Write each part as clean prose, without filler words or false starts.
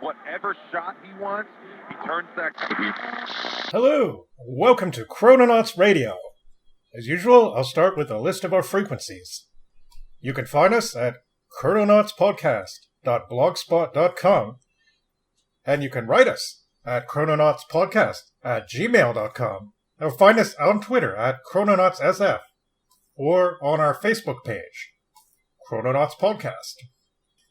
whatever shot he wants, he turns that... Hello, welcome to Chrononauts Radio. As usual, I'll start with a list of our frequencies. You can find us at chrononautspodcast.blogspot.com, and you can write us at chrononautspodcast@gmail.com, or find us on Twitter at chrononautsSF, or on our Facebook page, Chrononauts Podcast.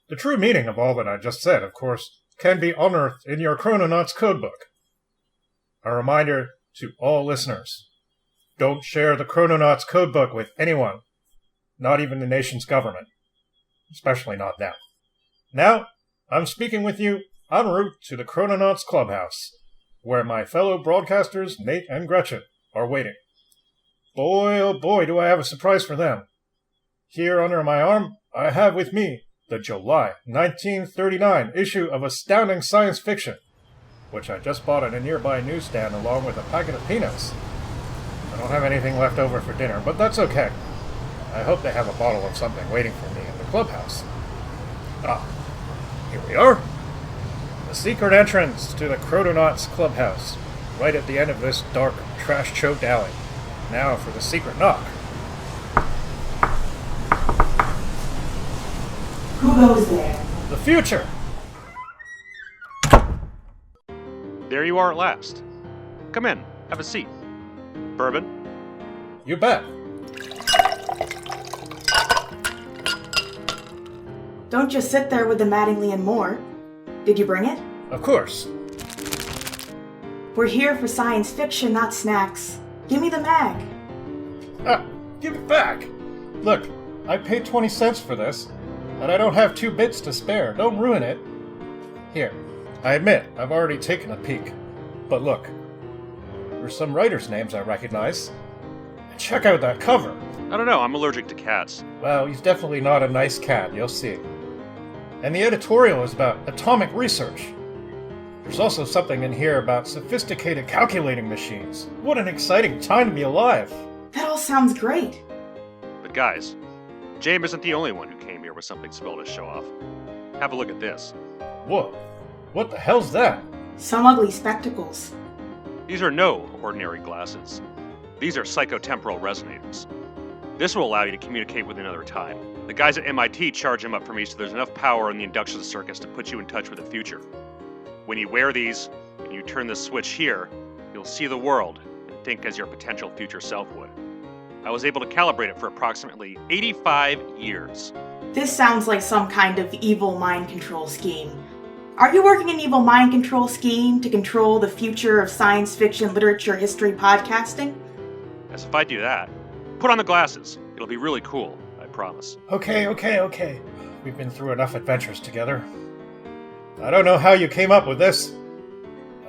The true meaning of all that I just said, of course, can be unearthed in your Chrononauts codebook. A reminder to all listeners, don't share the Chrononauts codebook with anyone, not even the nation's government, especially not them. Now, I'm speaking with you en route to the Chrononauts Clubhouse, where my fellow broadcasters, Nate and Gretchen, are waiting. Boy, oh boy, do I have a surprise for them. Here under my arm, I have with me the July 1939 issue of Astounding Science Fiction, which I just bought at a nearby newsstand along with a packet of peanuts. I don't have anything left over for dinner, but that's okay. I hope they have a bottle of something waiting for me in the clubhouse. Ah, here we are. The secret entrance to the Chrononauts Clubhouse, right at the end of this dark, trash-choked alley. Now for the secret knock. Who goes there? The future! There you are at last. Come in, have a seat. Bourbon? You bet. Don't just sit there with the Mattingly and more. Did you bring it? Of course. We're here for science fiction, not snacks. Give me the mag. Ah, give it back. Look, I paid 20 cents for this, and I don't have 2 bits to spare. Don't ruin it. Here, I admit, I've already taken a peek. But look, there's some writers' names I recognize. Check out that cover. I don't know, I'm allergic to cats. Well, he's definitely not a nice cat, you'll see. And the editorial is about atomic research. There's also something in here about sophisticated calculating machines. What an exciting time to be alive! That all sounds great. But guys, James isn't the only one who came here with something swell to show off. Have a look at this. Whoa, what the hell's that? Some ugly spectacles. These are no ordinary glasses. These are psychotemporal resonators. This will allow you to communicate with another time. The guys at MIT charge them up for me so there's enough power in the induction circuits to put you in touch with the future. When you wear these, and you turn this switch here, you'll see the world and think as your potential future self would. I was able to calibrate it for approximately 85 years. This sounds like some kind of evil mind control scheme. Are you working an evil mind control scheme to control the future of science fiction, literature, history, podcasting? As if I do that. Put on the glasses. It'll be really cool, I promise. Okay. We've been through enough adventures together. I don't know how you came up with this,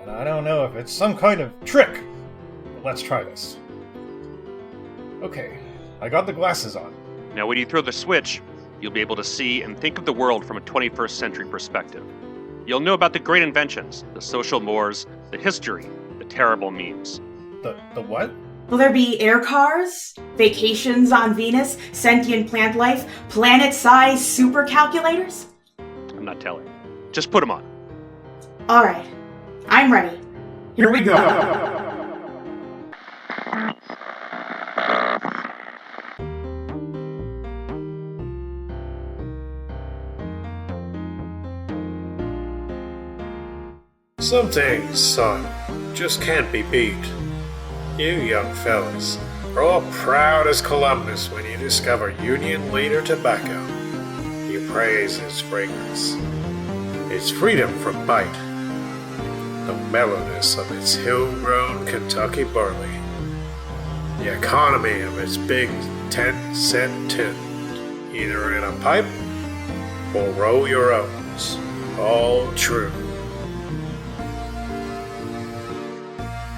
and I don't know if it's some kind of trick, but let's try this. Okay, I got the glasses on. Now when you throw the switch, you'll be able to see and think of the world from a 21st century perspective. You'll know about the great inventions, the social mores, the history, the terrible memes. The what? Will there be air cars, vacations on Venus, sentient plant life, planet-sized super calculators? I'm not telling. Just put them on. All right, I'm ready. Here we go. Some things, son, just can't be beat. You young fellas are all proud as Columbus when you discover Union Leader tobacco. You praise its fragrance, its freedom from bite, the mellowness of its hill-grown Kentucky barley, the economy of its big 10-cent tin, either in a pipe or roll your owns. All true.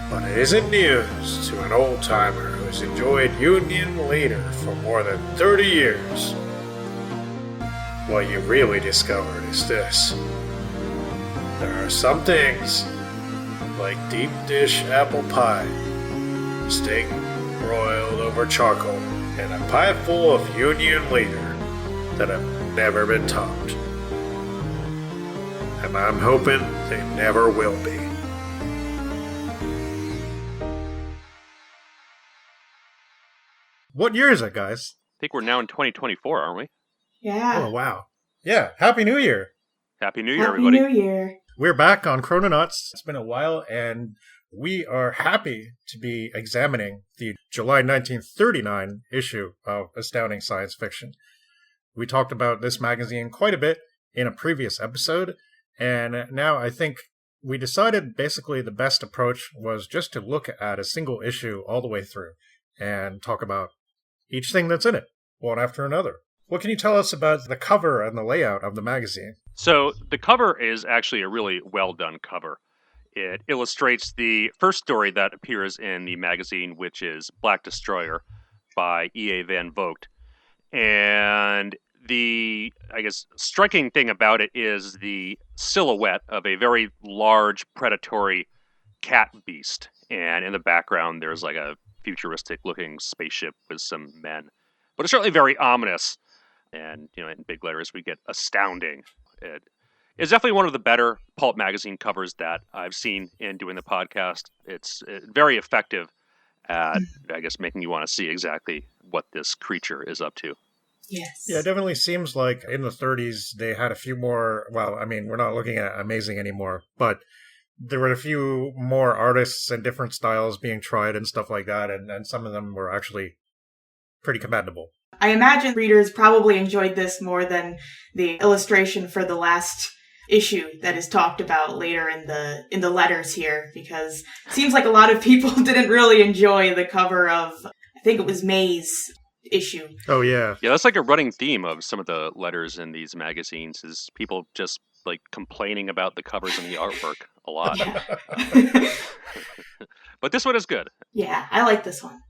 But it isn't news to an old-timer who's enjoyed Union Leader for more than 30 years. What you really discovered is this. There are some things, like deep dish apple pie, steak broiled over charcoal, and a pie full of Union Leader, that have never been topped. and I'm hoping they never will be. What year is it, guys? I think we're now in 2024, aren't we? Yeah. Oh, wow. Yeah, Happy New Year. Happy New Year, Happy everybody. New Year. We're back on Chrononauts. It's been a while, and we are happy to be examining the July 1939 issue of Astounding Science Fiction. We talked about this magazine quite a bit in a previous episode, and now I think we decided basically the best approach was just to look at a single issue all the way through and talk about each thing that's in it, one after another. What can you tell us about the cover and the layout of the magazine? So the cover is actually a really well done cover. It illustrates the first story that appears in the magazine, which is Black Destroyer by E.A. Van Vogt. And the, I guess, striking thing about it is the silhouette of a very large predatory cat beast. And in the background, there's like a futuristic looking spaceship with some men. But it's certainly very ominous. And, you know, in big letters, we get astounding. It's definitely one of the better pulp magazine covers that I've seen in doing the podcast. It's very effective at, I guess, making you want to see exactly what this creature is up to. Yes. Yeah, it definitely seems like in the 30s they had a few more, well, I mean, we're not looking at Amazing anymore, but there were a few more artists and different styles being tried and stuff like that, and some of them were actually pretty commendable. I imagine readers probably enjoyed this more than the illustration for the last issue that is talked about later in the letters here, because it seems like a lot of people didn't really enjoy the cover of, I think it was May's issue. Oh, yeah. Yeah, that's like a running theme of some of the letters in these magazines is people just like complaining about the covers and the artwork a lot. But this one is good. Yeah, I like this one.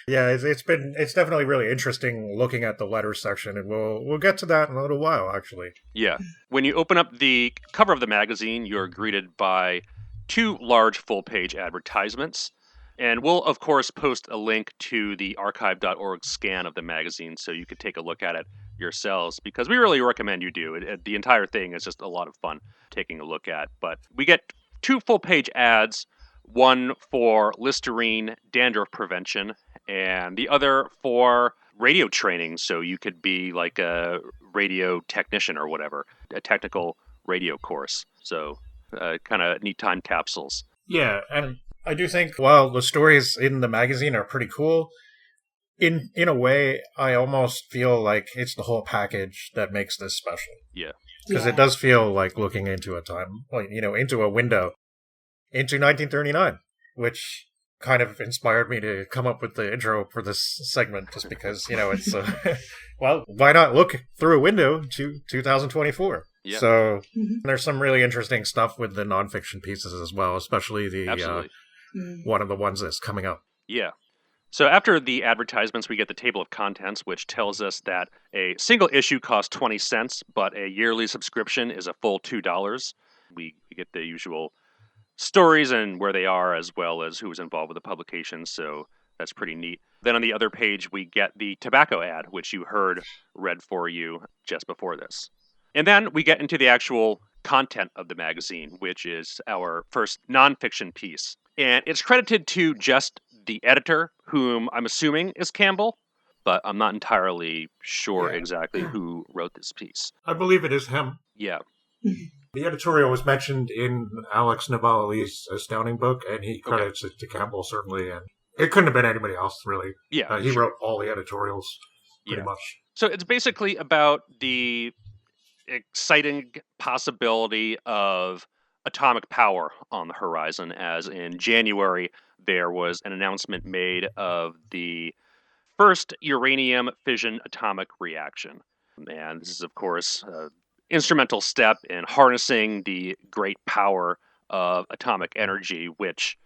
Yeah, it's definitely really interesting looking at the letters section, and we'll get to that in a little while, actually. Yeah. When you open up the cover of the magazine, you're greeted by two large full-page advertisements. And we'll, of course, post a link to the archive.org scan of the magazine so you could take a look at it yourselves, because we really recommend you do. The entire thing is just a lot of fun taking a look at. But we get two full-page ads, one for Listerine dandruff prevention, and the other for radio training, so you could be like a radio technician or whatever, a technical radio course. So kind of neat time capsules. Yeah, and I do think while the stories in the magazine are pretty cool, in a way, I almost feel like it's the whole package that makes this special. Yeah. Because it does feel like looking into a time, like, you know, into a window, into 1939, which kind of inspired me to come up with the intro for this segment, just because, you know, it's, well, why not look through a window to 2024? Yeah. So there's some really interesting stuff with the nonfiction pieces as well, especially the one of the ones that's coming up. Yeah. So after the advertisements, we get the table of contents, which tells us that a single issue costs 20 cents, but a yearly subscription is a full $2. We get the usual stories and where they are, as well as who was involved with the publication, so that's pretty neat. Then on the other page, we get the tobacco ad, which you heard read for you just before this. And then we get into the actual content of the magazine, which is our first nonfiction piece. And it's credited to just the editor, whom I'm assuming is Campbell, but I'm not entirely sure exactly who wrote this piece. I believe it is him. Yeah. The editorial was mentioned in Alex Navalny's Astounding book, and he credits it to Campbell, certainly, and it couldn't have been anybody else, really. Yeah. He wrote all the editorials, pretty much. So it's basically about the exciting possibility of atomic power on the horizon, as in January there was an announcement made of the first uranium fission atomic reaction. And this is, of course, an instrumental step in harnessing the great power of atomic energy, which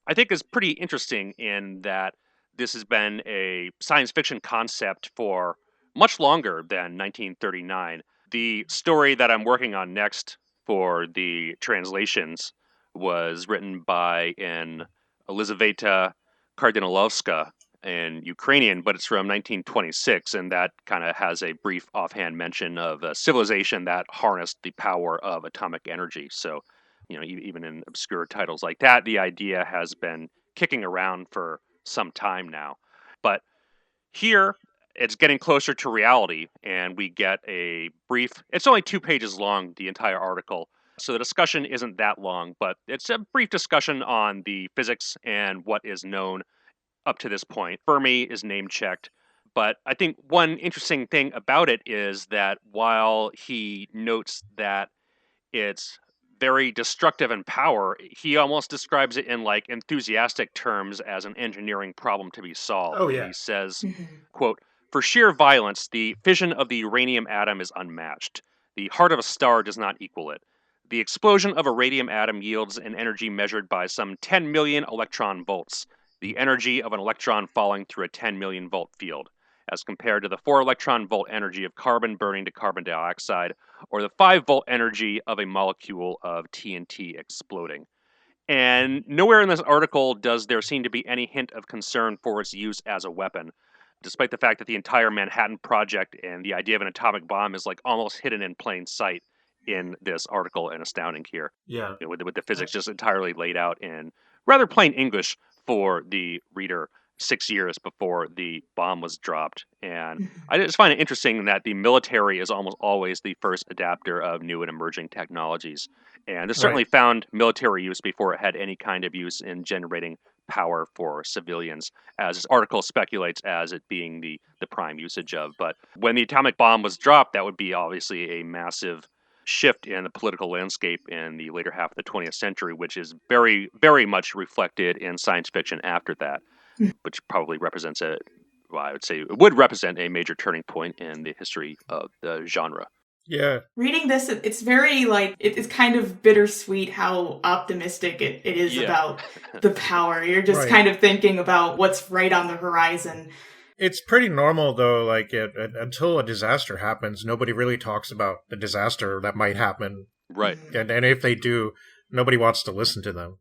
I think is pretty interesting in that this has been a science fiction concept for much longer than 1939. The story that I'm working on next for the translations was written by an Elizaveta Kardynalowska, in Ukrainian, but it's from 1926, and that kind of has a brief offhand mention of a civilization that harnessed the power of atomic energy. So, even in obscure titles like that, the idea has been kicking around for some time now. But here, it's getting closer to reality, and we get a brief, it's only 2 pages long, the entire article. So the discussion isn't that long, but it's a brief discussion on the physics and what is known up to this point. Fermi is name-checked, but I think one interesting thing about it is that while he notes that it's very destructive in power, he almost describes it in like enthusiastic terms as an engineering problem to be solved. Oh, yeah. He says, quote, "For sheer violence, the fission of the uranium atom is unmatched. The heart of a star does not equal it. The explosion of a radium atom yields an energy measured by some 10 million electron volts, the energy of an electron falling through a 10 million volt field, as compared to the 4 electron volt energy of carbon burning to carbon dioxide, or the 5 volt energy of a molecule of TNT exploding." And nowhere in this article does there seem to be any hint of concern for its use as a weapon, despite the fact that the entire Manhattan Project and the idea of an atomic bomb is like almost hidden in plain sight in this article and Astounding here. Yeah. With the physics just entirely laid out in rather plain English for the reader 6 years before the bomb was dropped. And I just find it interesting that the military is almost always the first adapter of new and emerging technologies. And this certainly found military use before it had any kind of use in generating power for civilians, as this article speculates as it being the prime usage of. But when the atomic bomb was dropped, that would be obviously a massive shift in the political landscape in the later half of the 20th century, which is very, very much reflected in science fiction after that, which probably represents I would say it would represent a major turning point in the history of the genre. Yeah. Reading this, it's very, it's kind of bittersweet how optimistic it is about the power. You're just kind of thinking about what's right on the horizon. It's pretty normal, though, until a disaster happens, nobody really talks about the disaster that might happen. Right. And if they do, nobody wants to listen to them,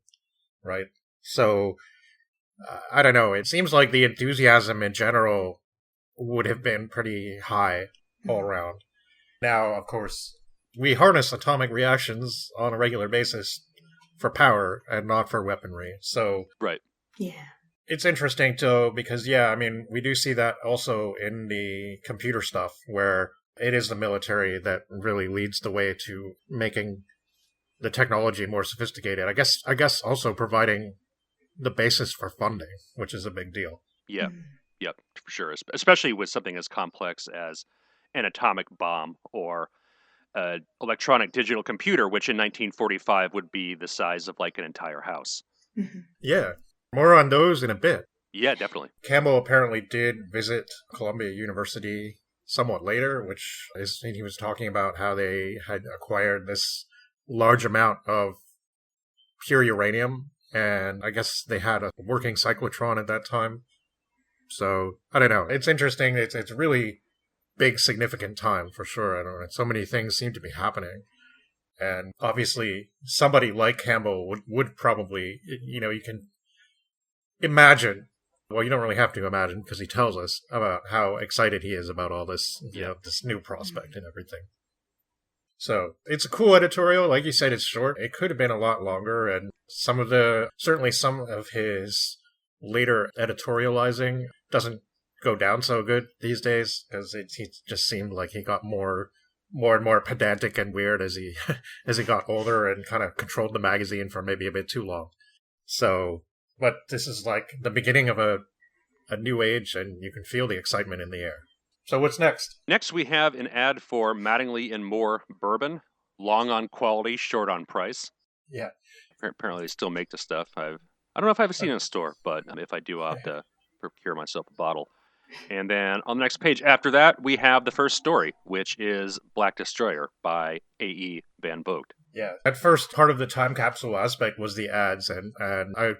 right? So, I don't know. It seems like the enthusiasm in general would have been pretty high all around. Now, of course, we harness atomic reactions on a regular basis for power and not for weaponry. So, right. Yeah. It's interesting, too, because, we do see that also in the computer stuff, where it is the military that really leads the way to making the technology more sophisticated. I guess also providing the basis for funding, which is a big deal. Yeah, yep, for sure. Especially with something as complex as an atomic bomb or an electronic digital computer, which in 1945 would be the size of like an entire house. Yeah. More on those in a bit. Yeah, definitely. Campbell apparently did visit Columbia University somewhat later, he was talking about how they had acquired this large amount of pure uranium, and I guess they had a working cyclotron at that time. So, I don't know. It's interesting. It's really big, significant time, for sure. I don't know. So many things seem to be happening. And obviously, somebody like Campbell would probably, you can imagine, well, you don't really have to imagine because he tells us about how excited he is about all this, this new prospect and everything. So it's a cool editorial. Like you said, it's short. It could have been a lot longer, and certainly some of his later editorializing doesn't go down so good these days, because he just seemed like he got more and more pedantic and weird as he got older and kind of controlled the magazine for maybe a bit too long. So, but this is like the beginning of a new age, and you can feel the excitement in the air. So what's next? Next, we have an ad for Mattingly and Moore bourbon. Long on quality, short on price. Yeah. Apparently, they still make the stuff. I don't know if I've seen it in a store, but if I do, I'll have to procure myself a bottle. And then on the next page after that, we have the first story, which is Black Destroyer by A.E. Van Vogt. Yeah, that first part of the time capsule aspect was the ads, and I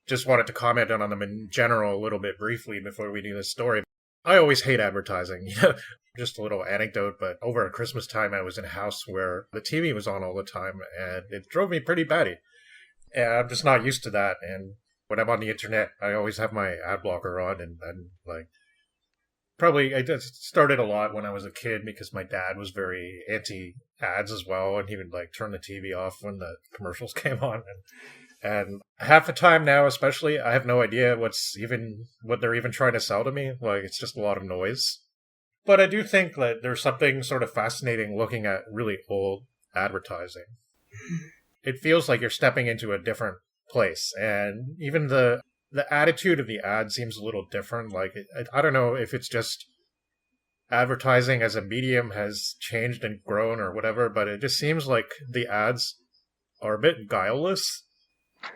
just wanted to comment on them in general a little bit briefly before we do this story. I always hate advertising. Just a little anecdote, but over at Christmas time, I was in a house where the TV was on all the time, and it drove me pretty batty. And I'm just not used to that, and when I'm on the internet, I always have my ad blocker on, and like, probably I just started a lot when I was a kid because my dad was very anti-ads as well, and he would like turn the TV off when the commercials came on. And half the time now, especially, I have no idea what they're even trying to sell to me. Like, it's just a lot of noise. But I do think that there's something sort of fascinating looking at really old advertising. It feels like you're stepping into a different place, and even the attitude of the ad seems a little different. Like, I don't know if it's just advertising as a medium has changed and grown or whatever, but it just seems like the ads are a bit guileless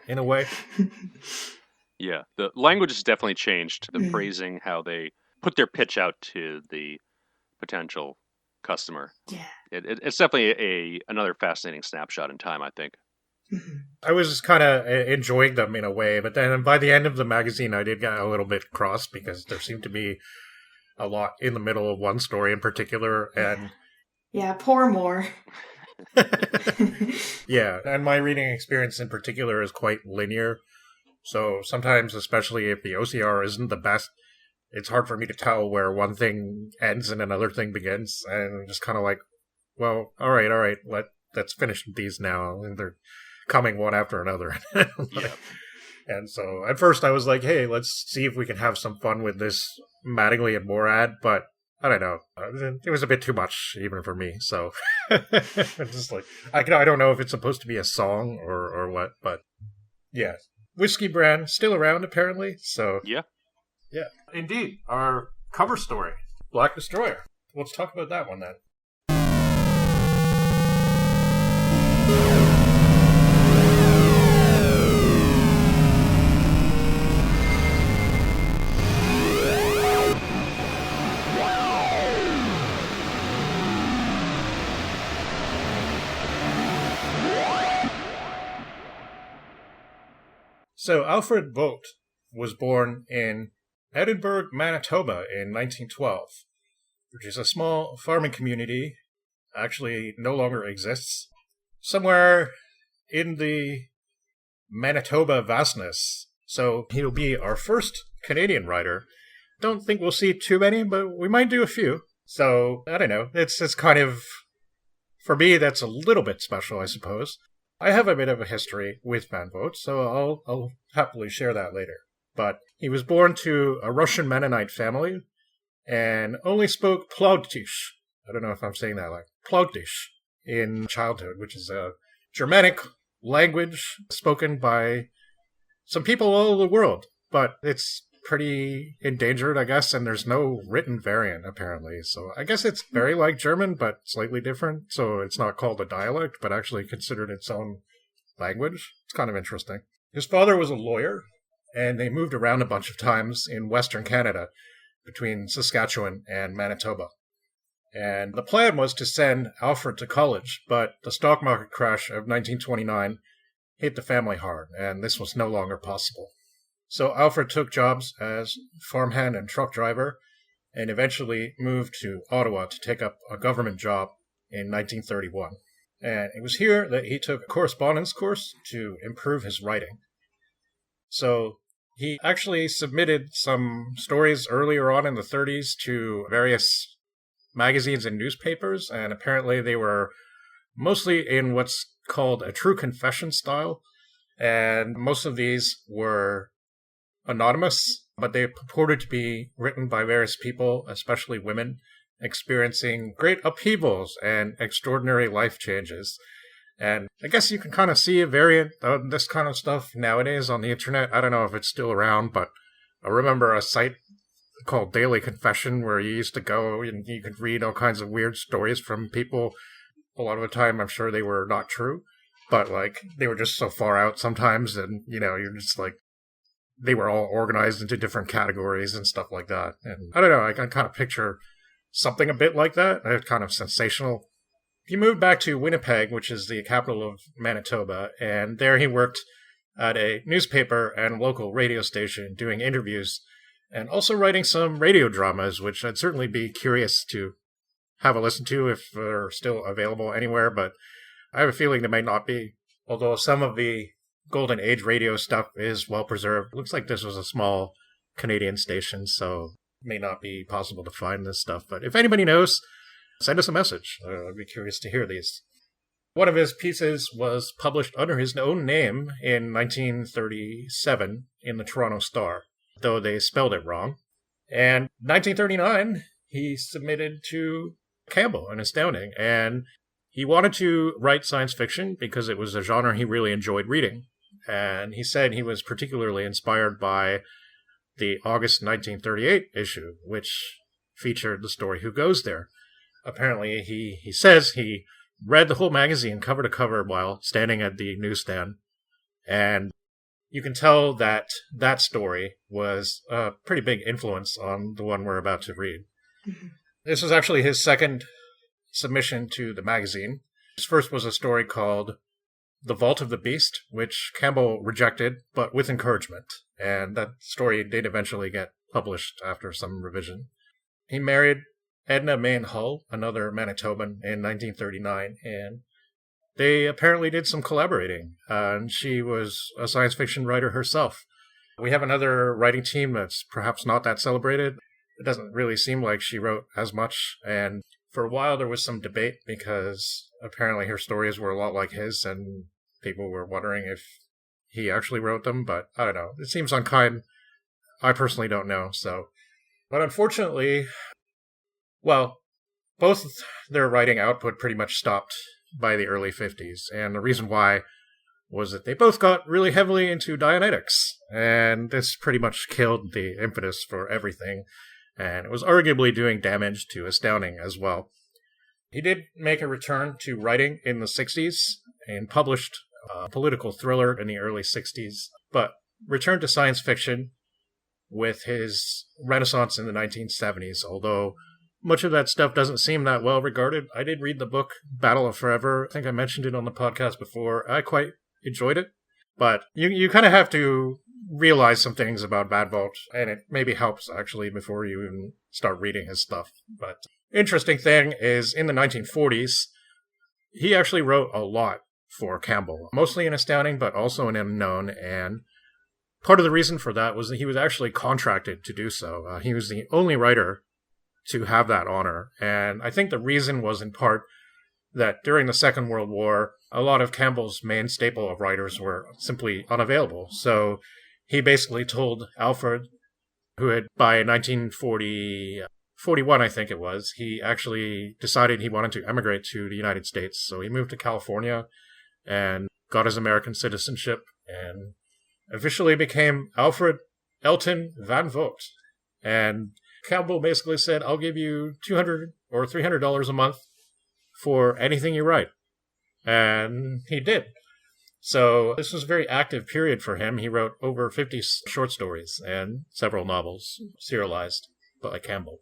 in a way. Yeah, the language has definitely changed. The phrasing, how they put their pitch out to the potential customer. Yeah. It's definitely another fascinating snapshot in time, I think. I was just kind of enjoying them in a way, but then by the end of the magazine, I did get a little bit crossed because there seemed to be a lot in the middle of one story in particular, and yeah, pour more. Yeah, and my reading experience in particular is quite linear, so sometimes, especially if the OCR isn't the best, it's hard for me to tell where one thing ends and another thing begins, and I'm just kind of like, well, all right, let's finish these now, and they're coming one after another. Yeah. And so at first I was like, hey, let's see if we can have some fun with this Mattingly and Moore ad, but I don't know. It was a bit too much even for me, so it's just like, I don't know if it's supposed to be a song or what, but yeah. Whiskey brand, still around apparently, so Yeah. yeah. Indeed, our cover story, Black Destroyer. Let's talk about that one then. So Alfred Vogt was born in Edinburgh, Manitoba in 1912, which is a small farming community, actually no longer exists, somewhere in the Manitoba vastness. So he'll be our first Canadian writer. Don't think we'll see too many, but we might do a few. So, I don't know, it's kind of, for me, that's a little bit special, I suppose. I have a bit of a history with Van Vogt, so I'll happily share that later. But he was born to a Russian Mennonite family and only spoke Plautdish. I don't know if I'm saying that like Plautdish in childhood, which is a Germanic language spoken by some people all over the world. But it's pretty endangered, I guess, and there's no written variant, apparently. So I guess it's very like German, but slightly different. So it's not called a dialect, but actually considered its own language. It's kind of interesting. His father was a lawyer, and they moved around a bunch of times in Western Canada between Saskatchewan and Manitoba. And the plan was to send Alfred to college, but the stock market crash of 1929 hit the family hard, and this was no longer possible. So Alfred took jobs as farmhand and truck driver, and eventually moved to Ottawa to take up a government job in 1931. And it was here that he took a correspondence course to improve his writing. So he actually submitted some stories earlier on in the 30s to various magazines and newspapers, and apparently they were mostly in what's called a true confession style, and most of these were anonymous, but they purported to be written by various people, especially women, experiencing great upheavals and extraordinary life changes. And I guess you can kind of see a variant of this kind of stuff nowadays on the internet. I don't know if it's still around, but I remember a site called Daily Confession where you used to go and you could read all kinds of weird stories from people. A lot of the time, I'm sure they were not true, but like they were just so far out sometimes, and you're just like, they were all organized into different categories and stuff like that. And I don't know, I can kind of picture something a bit like that. It's kind of sensational. He moved back to Winnipeg, which is the capital of Manitoba, and there he worked at a newspaper and local radio station doing interviews and also writing some radio dramas, which I'd certainly be curious to have a listen to if they're still available anywhere, but I have a feeling they might not be. Although some of the Golden Age radio stuff is well preserved. Looks like this was a small Canadian station, so it may not be possible to find this stuff. But if anybody knows, send us a message. I'd be curious to hear these. One of his pieces was published under his own name in 1937 in the Toronto Star, though they spelled it wrong. And 1939, he submitted to Campbell in Astounding, and he wanted to write science fiction because it was a genre he really enjoyed reading. And he said he was particularly inspired by the August 1938 issue, which featured the story Who Goes There? Apparently, he says he read the whole magazine cover to cover while standing at the newsstand, and you can tell that that story was a pretty big influence on the one we're about to read. Mm-hmm. This was actually his second submission to the magazine. His first was a story called The Vault of the Beast, which Campbell rejected, but with encouragement, and that story did eventually get published after some revision. He married Edna Mayne Hull, another Manitoban, in 1939, and they apparently did some collaborating, and she was a science fiction writer herself. We have another writing team that's perhaps not that celebrated. It doesn't really seem like she wrote as much, and for a while there was some debate because apparently her stories were a lot like his, and people were wondering if he actually wrote them, but I don't know. It seems unkind. I personally don't know, so. But unfortunately, well, both their writing output pretty much stopped by the early 50s, and the reason why was that they both got really heavily into Dianetics, and this pretty much killed the impetus for everything, and it was arguably doing damage to Astounding as well. He did make a return to writing in the 60s, and published a political thriller in the early 60s, but returned to science fiction with his renaissance in the 1970s, although much of that stuff doesn't seem that well regarded. I did read the book Battle of Forever. I think I mentioned it on the podcast before. I quite enjoyed it, but you kind of have to realize some things about Bad Vault, and it maybe helps actually before you even start reading his stuff. But interesting thing is, in the 1940s, he actually wrote a lot for Campbell, mostly in Astounding, but also in Unknown, and part of the reason for that was that he was actually contracted to do so. He was the only writer to have that honor, and I think the reason was in part that during the Second World War, a lot of Campbell's main staple of writers were simply unavailable. So he basically told Alfred, who had, by 1941, I think it was, he actually decided he wanted to emigrate to the United States. So he moved to California and got his American citizenship and officially became Alfred Elton Van Vogt. And Campbell basically said, I'll give you $200 or $300 a month for anything you write. And he did. So this was a very active period for him. He wrote over 50 short stories and several novels serialized by Campbell.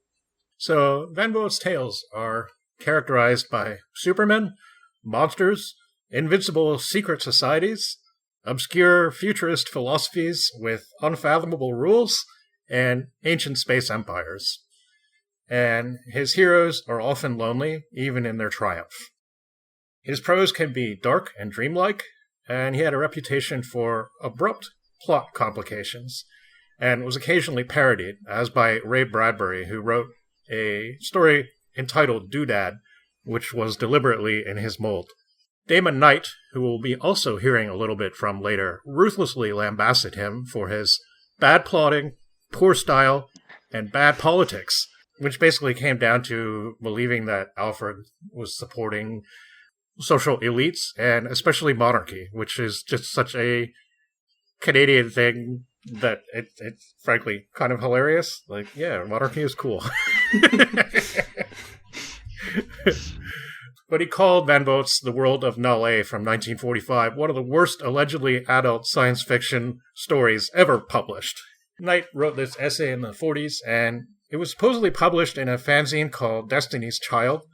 So Van Vogt's tales are characterized by supermen, monsters, invincible secret societies, obscure futurist philosophies with unfathomable rules, and ancient space empires. And his heroes are often lonely, even in their triumph. His prose can be dark and dreamlike, and he had a reputation for abrupt plot complications, and was occasionally parodied, as by Ray Bradbury, who wrote a story entitled Doodad, which was deliberately in his mold. Damon Knight, who we'll be also hearing a little bit from later, ruthlessly lambasted him for his bad plotting, poor style, and bad politics, which basically came down to believing that Alfred was supporting social elites, and especially monarchy, which is just such a Canadian thing that it's frankly kind of hilarious. Like, yeah, monarchy is cool. But he called Van Vogt's The World of Null A from 1945 one of the worst allegedly adult science fiction stories ever published. Knight wrote this essay in the 40s, and it was supposedly published in a fanzine called Destiny's Child.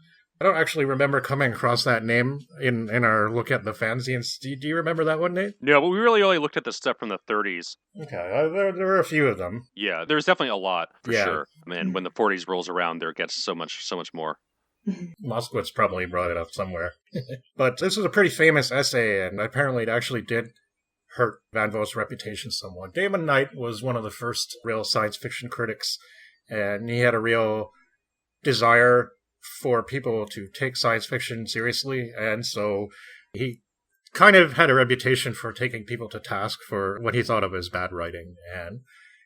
I don't actually remember coming across that name in our look at the fanzines. Do you remember that one, Nate? No, but we really only looked at the stuff from the 30s. Okay, there were a few of them. Yeah, there's definitely a lot, for sure. I mean, when the 40s rolls around, there gets so much more. Moskowitz probably brought it up somewhere. But this was a pretty famous essay, and apparently it actually did hurt Van Vogt's reputation somewhat. Damon Knight was one of the first real science fiction critics, and he had a real desire for people to take science fiction seriously, and so he kind of had a reputation for taking people to task for what he thought of as bad writing. And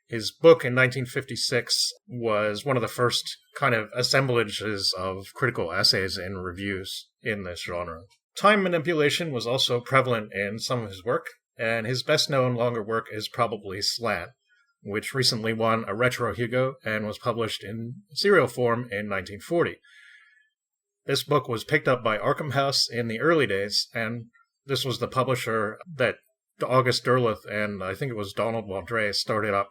his book in 1956 was one of the first kind of assemblages of critical essays and reviews in this genre. Time manipulation was also prevalent in some of his work, and his best-known longer work is probably Slant, which recently won a Retro Hugo and was published in serial form in 1940. This book was picked up by Arkham House in the early days, and this was the publisher that August Derleth and I think it was Donald Wandrei started up,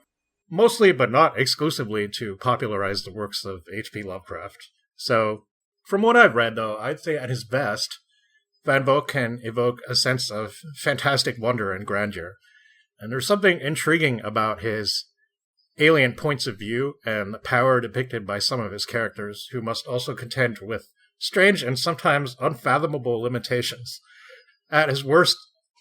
mostly but not exclusively to popularize the works of H.P. Lovecraft. So, from what I've read, though, I'd say at his best, Van Vogt can evoke a sense of fantastic wonder and grandeur. And there's something intriguing about his alien points of view and the power depicted by some of his characters, who must also contend with strange and sometimes unfathomable limitations. At his worst,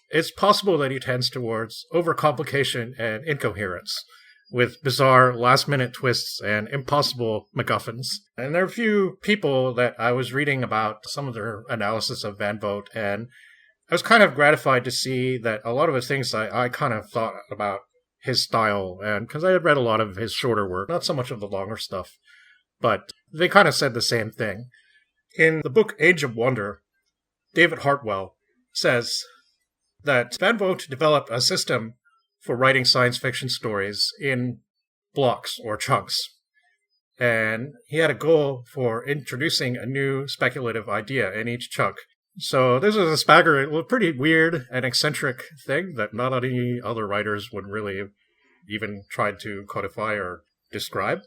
it's possible that he tends towards overcomplication and incoherence, with bizarre last-minute twists and impossible MacGuffins. And there are a few people that I was reading about some of their analysis of Van Vogt, and I was kind of gratified to see that a lot of the things I kind of thought about his style, and because I had read a lot of his shorter work, not so much of the longer stuff, but they kind of said the same thing. In the book Age of Wonder, David Hartwell says that Van Vogt developed a system for writing science fiction stories in blocks or chunks. And he had a goal for introducing a new speculative idea in each chunk. So this is a pretty weird and eccentric thing that not any other writers would really even try to codify or describe.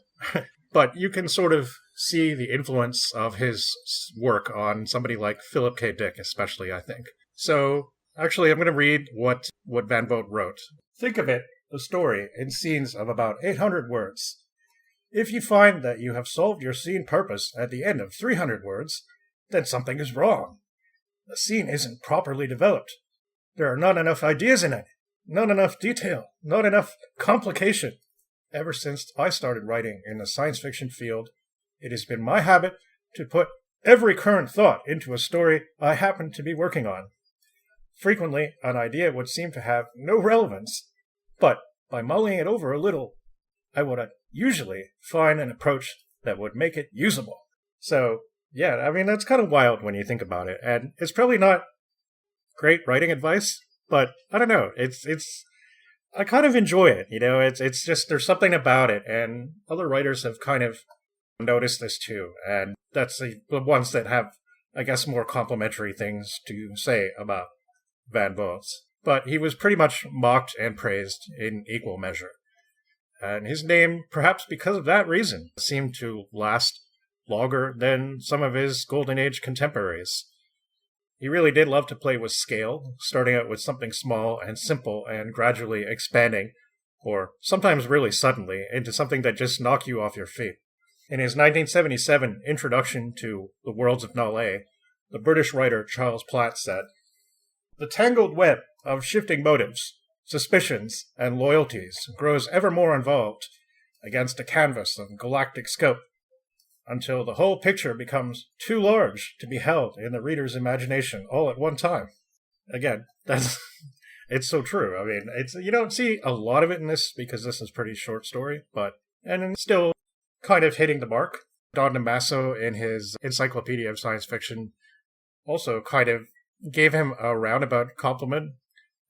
But you can sort of see the influence of his work on somebody like Philip K. Dick, especially, I think. So, actually, I'm going to read what Van Vogt wrote. Think of it, a story, in scenes of about 800 words. If you find that you have solved your scene purpose at the end of 300 words, then something is wrong. The scene isn't properly developed. There are not enough ideas in it, not enough detail, not enough complication. Ever since I started writing in the science fiction field, it has been my habit to put every current thought into a story I happen to be working on. Frequently, an idea would seem to have no relevance, but by mulling it over a little, I would usually find an approach that would make it usable. So, yeah, I mean, that's kind of wild when you think about it, and it's probably not great writing advice, but I don't know, I kind of enjoy it, you know, it's just, there's something about it, and other writers have kind of noticed this too, and that's the ones that have, I guess, more complimentary things to say about Van Vogt. But he was pretty much mocked and praised in equal measure. And his name, perhaps because of that reason, seemed to last longer than some of his Golden Age contemporaries. He really did love to play with scale, starting out with something small and simple and gradually expanding, or sometimes really suddenly, into something that just knocked you off your feet. In his 1977 introduction to The Worlds of Nale, the British writer Charles Platt said, "The tangled web of shifting motives, suspicions, and loyalties grows ever more involved against a canvas of galactic scope, until the whole picture becomes too large to be held in the reader's imagination all at one time." Again, it's so true. I mean, you don't see a lot of it in this because this is a pretty short story, and still kind of hitting the mark. Don DeMasso, in his Encyclopedia of Science Fiction, also kind of gave him a roundabout compliment,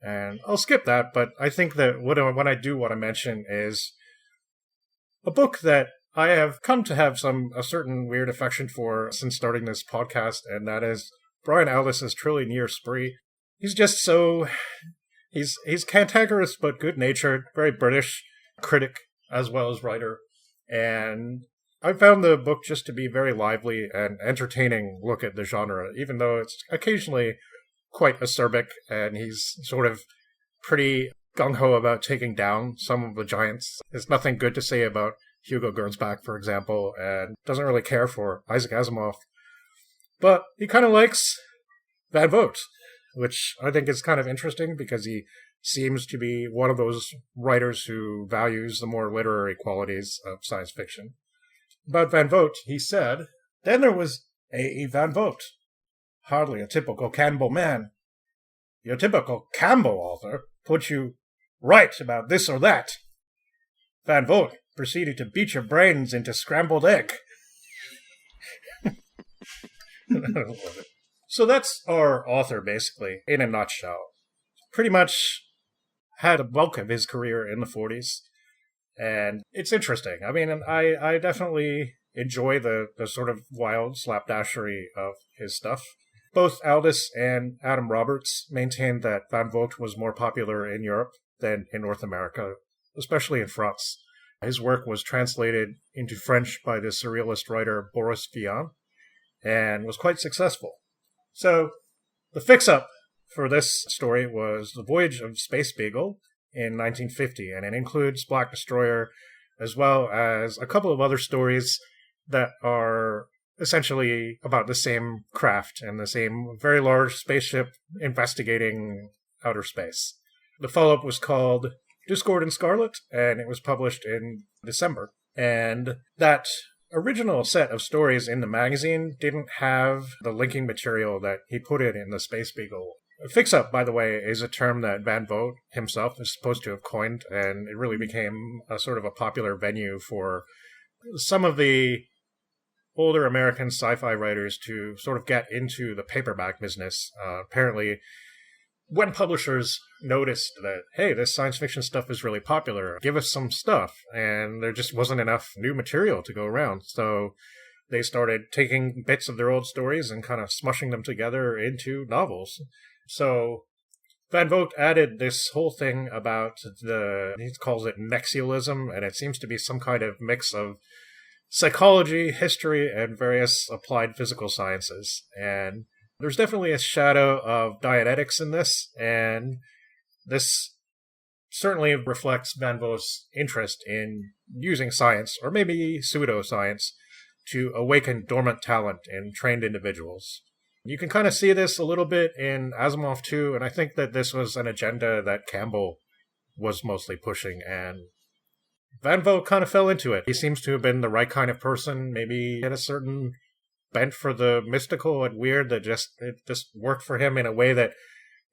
and I'll skip that, but I think that what I do want to mention is a book that I have come to have a certain weird affection for since starting this podcast, and that is Brian Aldiss' Trilly Near Spree. He's just he's cantankerous but good-natured, very British critic as well as writer, and I found the book just to be very lively and entertaining look at the genre, even though it's occasionally quite acerbic, and he's sort of pretty gung-ho about taking down some of the giants. There's nothing good to say about Hugo Gernsback, for example, and doesn't really care for Isaac Asimov. But he kind of likes Van Vogt, which I think is kind of interesting because he seems to be one of those writers who values the more literary qualities of science fiction. About Van Vogt, he said, "Then there was A. E. Van Vogt. Hardly a typical Campbell man. Your typical Campbell author puts you right about this or that. Van Vogt proceeded to beat your brains into scrambled egg." I love it. So that's our author, basically, in a nutshell. Pretty much had a bulk of his career in the 40s. And it's interesting. I mean, I definitely enjoy the sort of wild slapdashery of his stuff. Both Aldous and Adam Roberts maintained that Van Vogt was more popular in Europe than in North America, especially in France. His work was translated into French by the surrealist writer Boris Vian and was quite successful. So, the fix-up for this story was The Voyage of Space Beagle in 1950, and it includes Black Destroyer, as well as a couple of other stories that are essentially about the same craft and the same very large spaceship investigating outer space. The follow-up was called Discord in Scarlet, and it was published in December. And that original set of stories in the magazine didn't have the linking material that he put in the Space Beagle. Fix-up, by the way, is a term that Van Vogt himself is supposed to have coined, and it really became a sort of a popular venue for some of the older American sci-fi writers to sort of get into the paperback business. Apparently, when publishers noticed that, hey, this science fiction stuff is really popular, give us some stuff, and there just wasn't enough new material to go around. So they started taking bits of their old stories and kind of smushing them together into novels. So Van Vogt added this whole thing about he calls it nexialism, and it seems to be some kind of mix of psychology, history, and various applied physical sciences. And there's definitely a shadow of Dianetics in this, and this certainly reflects Van Vogt's interest in using science, or maybe pseudoscience, to awaken dormant talent in trained individuals. You can kind of see this a little bit in Asimov too, and I think that this was an agenda that Campbell was mostly pushing, and Van Vogt kind of fell into it. He seems to have been the right kind of person, maybe had a certain bent for the mystical and weird that it just worked for him in a way that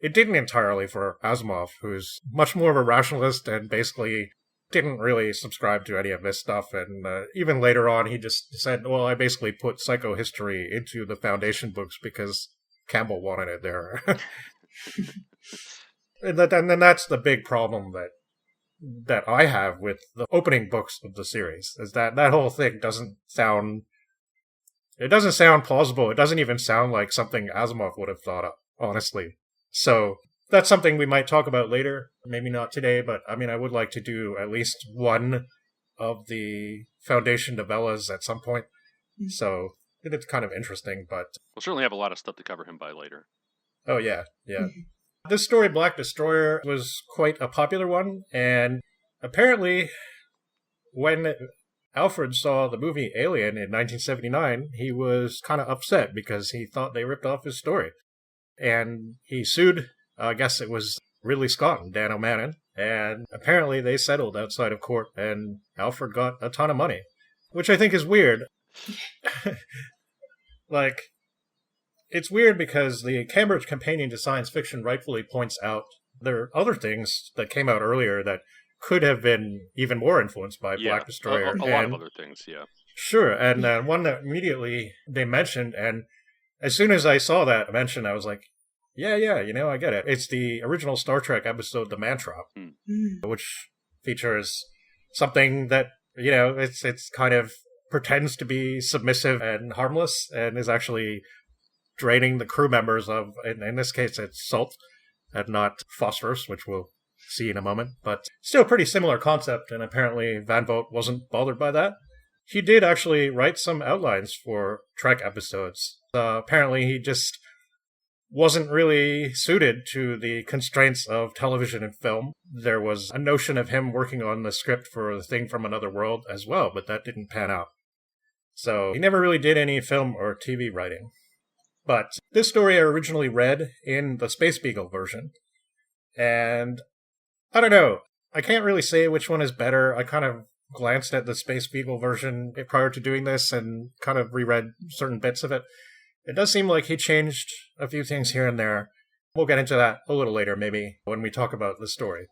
it didn't entirely for Asimov, who's much more of a rationalist and basically didn't really subscribe to any of this stuff. And even later on, he just said, well, I basically put psychohistory into the Foundation books because Campbell wanted it there. and then that's the big problem that I have with the opening books of the series, is that whole thing doesn't sound plausible. It doesn't even sound like something Asimov would have thought of, honestly. So that's something we might talk about later. Maybe not today, but I mean, I would like to do at least one of the Foundation novellas at some point. So it's kind of interesting, but We'll certainly have a lot of stuff to cover him by later. oh yeah. This story, Black Destroyer, was quite a popular one, and apparently when Alfred saw the movie Alien in 1979, he was kind of upset because he thought they ripped off his story. And he sued, I guess it was Ridley Scott and Dan O'Bannon, and apparently they settled outside of court, and Alfred got a ton of money, which I think is weird. Like, it's weird because the Cambridge Companion to Science Fiction rightfully points out there are other things that came out earlier that could have been even more influenced by Black Destroyer. A lot of other things, yeah. Sure, and one that immediately they mentioned, and as soon as I saw that mention, I was like, yeah, I get it. It's the original Star Trek episode, The Mantrop, which features something that, it's kind of pretends to be submissive and harmless, and is actually draining the crew members of, in this case, it's salt, and not phosphorus, which we'll see in a moment. But still pretty similar concept, and apparently Van Vogt wasn't bothered by that. He did actually write some outlines for Trek episodes. Apparently he just wasn't really suited to the constraints of television and film. There was a notion of him working on the script for The Thing from Another World as well, but that didn't pan out. So he never really did any film or TV writing. But this story I originally read in the Space Beagle version, and I don't know. I can't really say which one is better. I kind of glanced at the Space Beagle version prior to doing this and kind of reread certain bits of it. It does seem like he changed a few things here and there. We'll get into that a little later, maybe, when we talk about the story.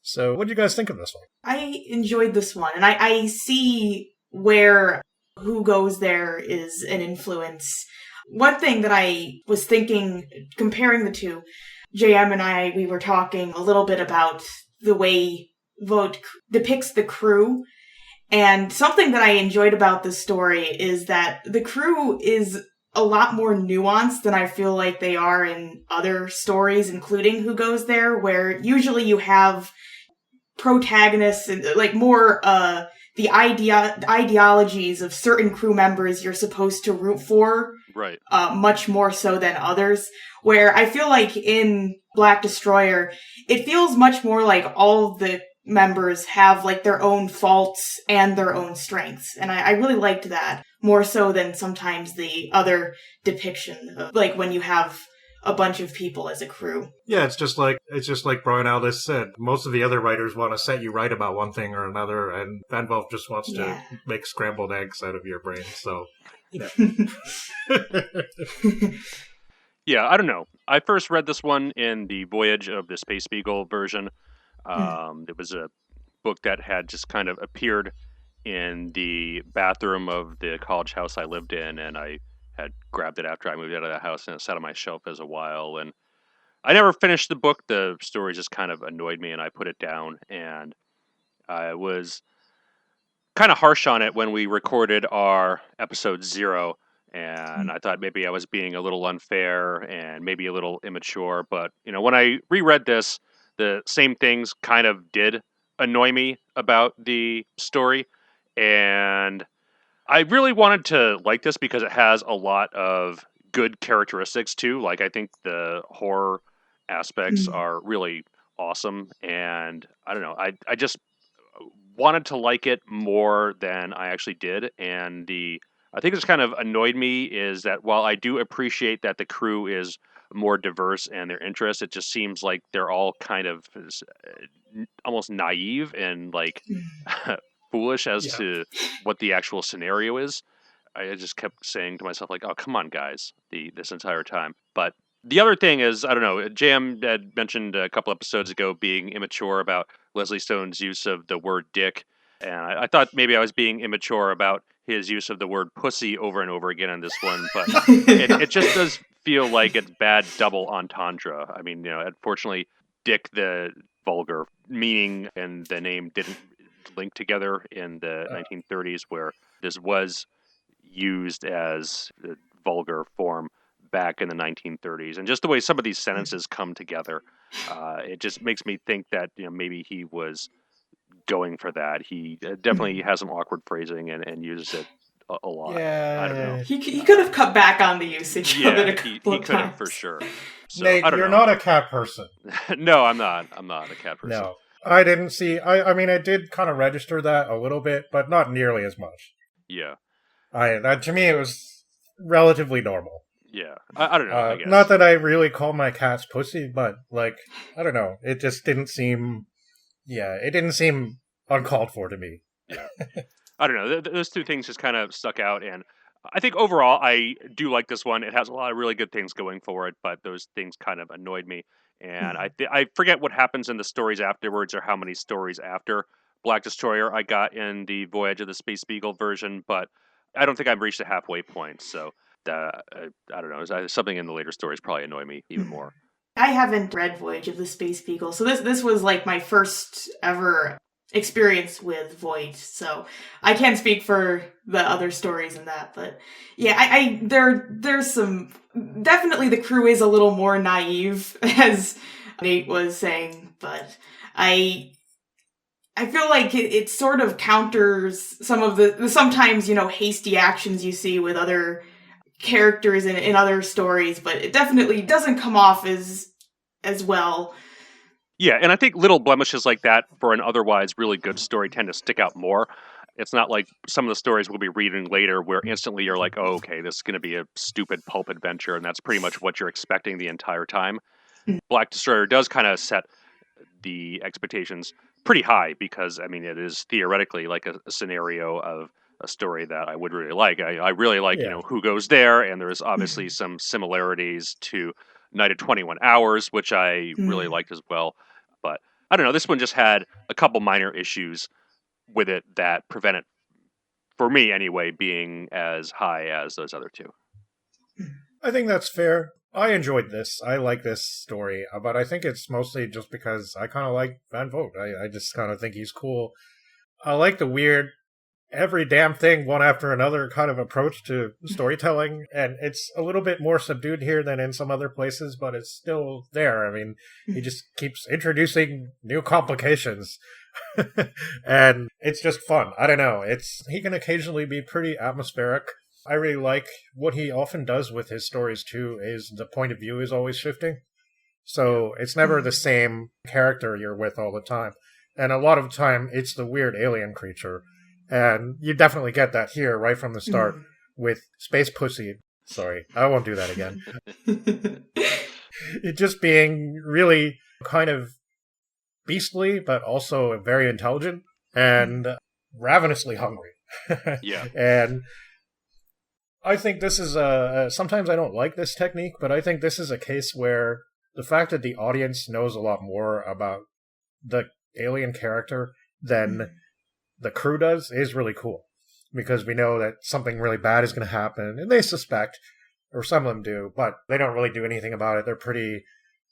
So, what do you guys think of this one? I enjoyed this one, and I see where Who Goes There is an influence. One thing that I was thinking, comparing the two, JM and I, we were talking a little bit about the way Vogt depicts the crew. And something that I enjoyed about this story is that the crew is a lot more nuanced than I feel like they are in other stories, including Who Goes There, where usually you have protagonists and like more the ideologies of certain crew members you're supposed to root for, Right. much more so than others. Where I feel like in Black Destroyer, it feels much more like all the members have like their own faults and their own strengths, and I really liked that more so than sometimes the other depiction of like when you have a bunch of people as a crew. Yeah, it's just like Brian Aldiss said. Most of the other writers want to set you right about one thing or another, and Van Vogt just wants to make scrambled eggs out of your brain. So, you know. Yeah, I don't know. I first read this one in the Voyage of the Space Beagle version. It was a book that had just kind of appeared in the bathroom of the college house I lived in, and I had grabbed it after I moved out of the house, and it sat on my shelf as a while. And I never finished the book. The story just kind of annoyed me, and I put it down. And I was kind of harsh on it when we recorded our episode 0. And I thought maybe I was being a little unfair and maybe a little immature. But, you know, when I reread this, the same things kind of did annoy me about the story. And I really wanted to like this because it has a lot of good characteristics too. Like, I think the horror aspects are really awesome. And I don't know, I just wanted to like it more than I actually did. And I think it's kind of annoyed me is that while I do appreciate that the crew is more diverse and their interests, it just seems like they're all kind of almost naive and like foolish as to what the actual scenario is. I just kept saying to myself, like, oh, come on, guys, this entire time. But the other thing is, I don't know, JM had mentioned a couple episodes ago being immature about Leslie Stone's use of the word dick. And I thought maybe I was being immature about his use of the word pussy over and over again in this one, but it just does feel like it's bad double entendre. I mean, you know, unfortunately, dick, the vulgar meaning and the name didn't link together in the 1930s, where this was used as the vulgar form back in the 1930s. And just the way some of these sentences come together, it just makes me think that, you know, maybe he was going for that. He definitely has some awkward phrasing and uses it a lot. Yeah, I don't know. He could have cut back on the usage of it a couple he of could have times. for sure. So, Nate, I don't you're know. not a cat person. No, I'm not. I'm not a cat person. No. I didn't see... I mean, I did kind of register that a little bit, but not nearly as much. Yeah. To me, it was relatively normal. Yeah. I don't know, I guess. Not that I really call my cats pussy, but, like, I don't know. It just didn't seem... Yeah, it didn't seem uncalled for to me. Yeah. I don't know. Those two things just kind of stuck out, and I think overall I do like this one. It has a lot of really good things going for it, but those things kind of annoyed me. And I forget what happens in the stories afterwards or how many stories after Black Destroyer I got in the Voyage of the Space Beagle version, but I don't think I've reached a halfway point. So I don't know. Something in the later stories probably annoy me even more. I haven't read Voyage of the Space Beagle, so this was like my first ever experience with Voyage, so I can't speak for the other stories in that, but yeah, there's some, definitely the crew is a little more naive, as Nate was saying, but I feel like it sort of counters some of the sometimes, you know, hasty actions you see with other characters in other stories, but it definitely doesn't come off as well. Yeah, and I think little blemishes like that for an otherwise really good story tend to stick out more. It's not like some of the stories we'll be reading later where instantly you're like, oh, okay, this is going to be a stupid pulp adventure, and that's pretty much what you're expecting the entire time. Black Destroyer does kind of set the expectations pretty high because, I mean, it is theoretically like a scenario of a story that I would really like. I really like, Yeah. who goes there, and there's obviously some similarities to Night of 21 Hours, which I really liked as well. But I don't know, this one just had a couple minor issues with it that prevent it, for me anyway, being as high as those other two. I think that's fair. I enjoyed this. I like this story, but I think it's mostly just because I kind of like Van Vogt. I just kind of think he's cool. I like the weird, every damn thing one after another kind of approach to storytelling, and it's a little bit more subdued here than in some other places, but it's still there. I mean, he just keeps introducing new complications, and it's just fun. I don't know. He can occasionally be pretty atmospheric. I really like what he often does with his stories too, is the point of view is always shifting. So it's never the same character you're with all the time. And a lot of the time it's the weird alien creature. And you definitely get that here right from the start with Space Pussy. Sorry, I won't do that again. It just being really kind of beastly, but also very intelligent and ravenously hungry. Yeah. And I think this is sometimes I don't like this technique, but I think this is a case where the fact that the audience knows a lot more about the alien character than the crew does is really cool. Because we know that something really bad is going to happen, and they suspect, or some of them do, but they don't really do anything about it. They're pretty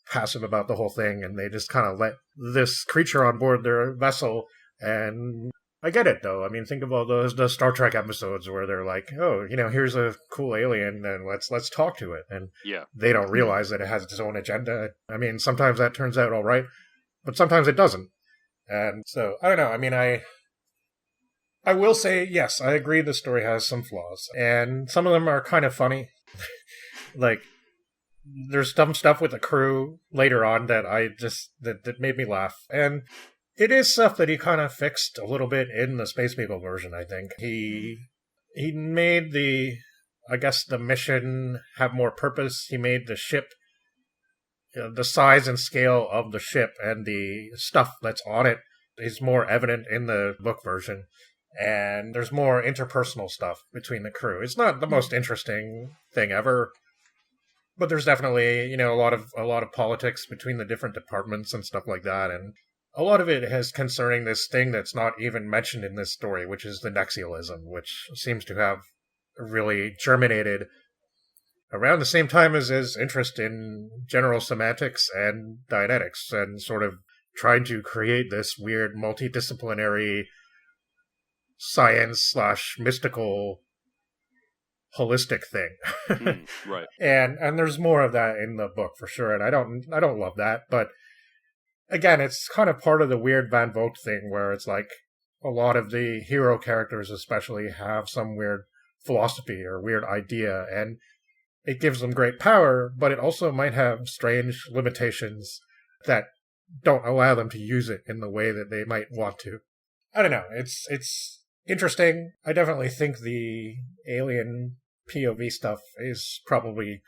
passive about the whole thing, and they just kind of let this creature on board their vessel. And I get it, though. I mean, think of all the Star Trek episodes where they're like, oh, here's a cool alien, and let's talk to it. And they don't realize that it has its own agenda. I mean, sometimes that turns out all right, but sometimes it doesn't. And so, I don't know. I mean, I will say, yes, I agree the story has some flaws. And some of them are kind of funny. Like, there's some stuff with the crew later on that that made me laugh. And it is stuff that he kind of fixed a little bit in the Space Beagle version, I think. He made the mission have more purpose. He made the ship, the size and scale of the ship and the stuff that's on it is more evident in the book version. And there's more interpersonal stuff between the crew. It's not the most interesting thing ever, but there's definitely, a lot of politics between the different departments and stuff like that. And a lot of it is concerning this thing that's not even mentioned in this story, which is the Nexialism, which seems to have really germinated around the same time as his interest in general semantics and Dianetics, and sort of trying to create this weird multidisciplinary science/mystical holistic thing. Right. And there's more of that in the book for sure, and I don't love that, but again, it's kind of part of the weird Van Vogt thing where it's like a lot of the hero characters especially have some weird philosophy or weird idea, and it gives them great power, but it also might have strange limitations that don't allow them to use it in the way that they might want to. I don't know. It's interesting. I definitely think the alien POV stuff is probably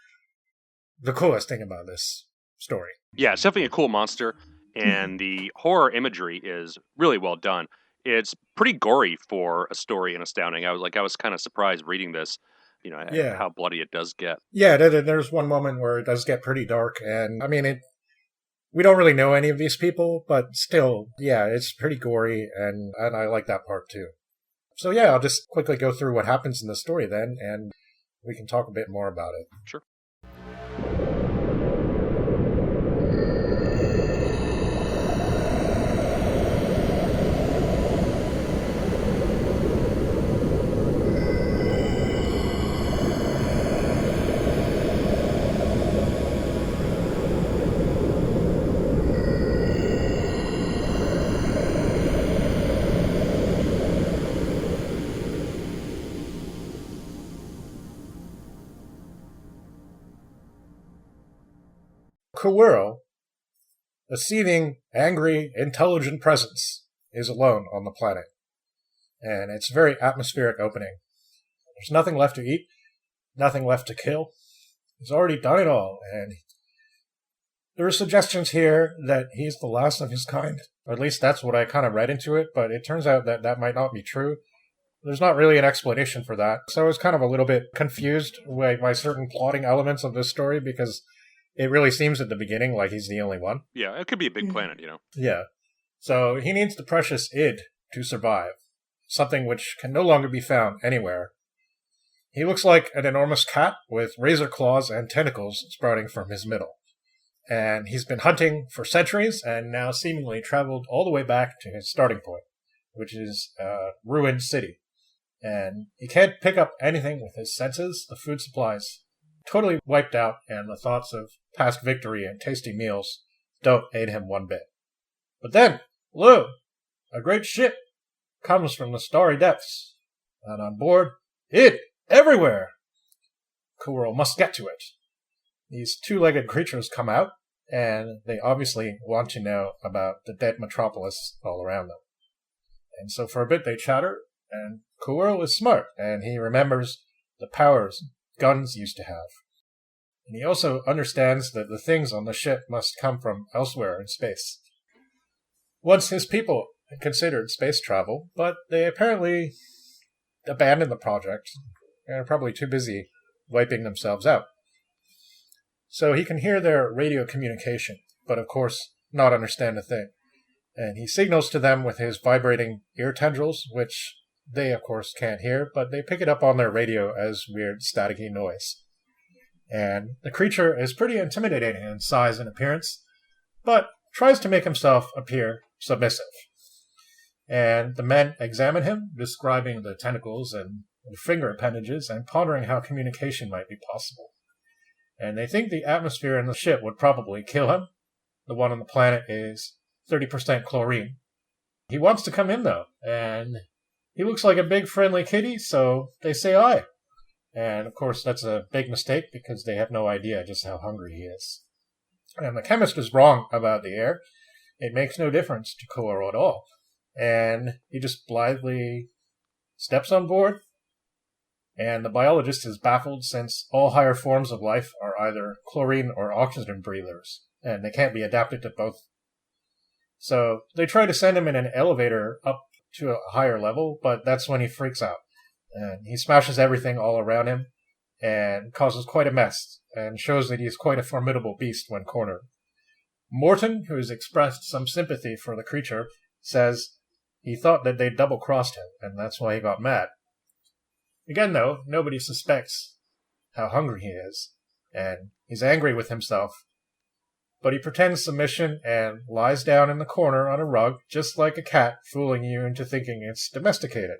the coolest thing about this story. Yeah, it's definitely a cool monster, and the horror imagery is really well done. It's pretty gory for a story in Astounding. I was kind of surprised reading this, how bloody it does get. Yeah, there's one moment where it does get pretty dark, and I mean, we don't really know any of these people, but still, yeah, it's pretty gory, and I like that part too. So yeah, I'll just quickly go through what happens in the story then, and we can talk a bit more about it. Sure. Kawuro, a seething, angry, intelligent presence, is alone on the planet. And it's a very atmospheric opening. There's nothing left to eat, nothing left to kill. He's already done it all, and There are suggestions here that he's the last of his kind. Or at least that's what I kind of read into it, but it turns out that that might not be true. There's not really an explanation for that. So I was kind of a little bit confused by certain plotting elements of this story because it really seems at the beginning like he's the only one. Yeah, it could be a big planet, you know. Yeah. So he needs the precious id to survive, something which can no longer be found anywhere. He looks like an enormous cat with razor claws and tentacles sprouting from his middle. And he's been hunting for centuries and now seemingly traveled all the way back to his starting point, which is a ruined city. And he can't pick up anything with his senses. The food supply's totally wiped out, and the thoughts of past victory and tasty meals don't aid him one bit. But then, lo, a great ship comes from the starry depths, and on board, id, everywhere! Kuworl must get to it. These two-legged creatures come out, and they obviously want to know about the dead metropolis all around them. And so for a bit they chatter, and Kuworl is smart, and he remembers the powers guns used to have. And he also understands that the things on the ship must come from elsewhere in space. Once his people had considered space travel, but they apparently abandoned the project, and are probably too busy wiping themselves out. So he can hear their radio communication, but of course not understand a thing. And he signals to them with his vibrating ear tendrils, which they of course can't hear, but they pick it up on their radio as weird staticky noise. And the creature is pretty intimidating in size and appearance, but tries to make himself appear submissive. And the men examine him, describing the tentacles and finger appendages and pondering how communication might be possible. And they think the atmosphere in the ship would probably kill him. The one on the planet is 30% chlorine. He wants to come in, though, and he looks like a big friendly kitty, so they say aye. And, of course, that's a big mistake because they have no idea just how hungry he is. And the chemist is wrong about the air. It makes no difference to Kuworl at all. And he just blithely steps on board. And the biologist is baffled since all higher forms of life are either chlorine or oxygen breathers, and they can't be adapted to both. So they try to send him in an elevator up to a higher level, but that's when he freaks out. And he smashes everything all around him and causes quite a mess, and shows that he is quite a formidable beast when cornered. Morton, who has expressed some sympathy for the creature, says he thought that they'd double-crossed him, and that's why he got mad. Again, though, nobody suspects how hungry he is, and he's angry with himself. But he pretends submission and lies down in the corner on a rug, just like a cat, fooling you into thinking it's domesticated.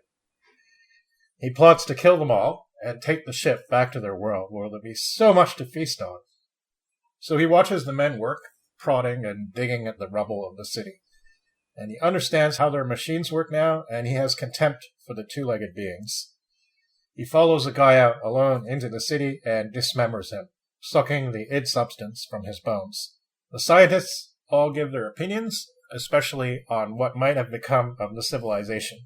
He plots to kill them all and take the ship back to their world, where there'll be so much to feast on. So he watches the men work, prodding and digging at the rubble of the city. And he understands how their machines work now, and he has contempt for the two-legged beings. He follows a guy out alone into the city and dismembers him, sucking the id substance from his bones. The scientists all give their opinions, especially on what might have become of the civilization.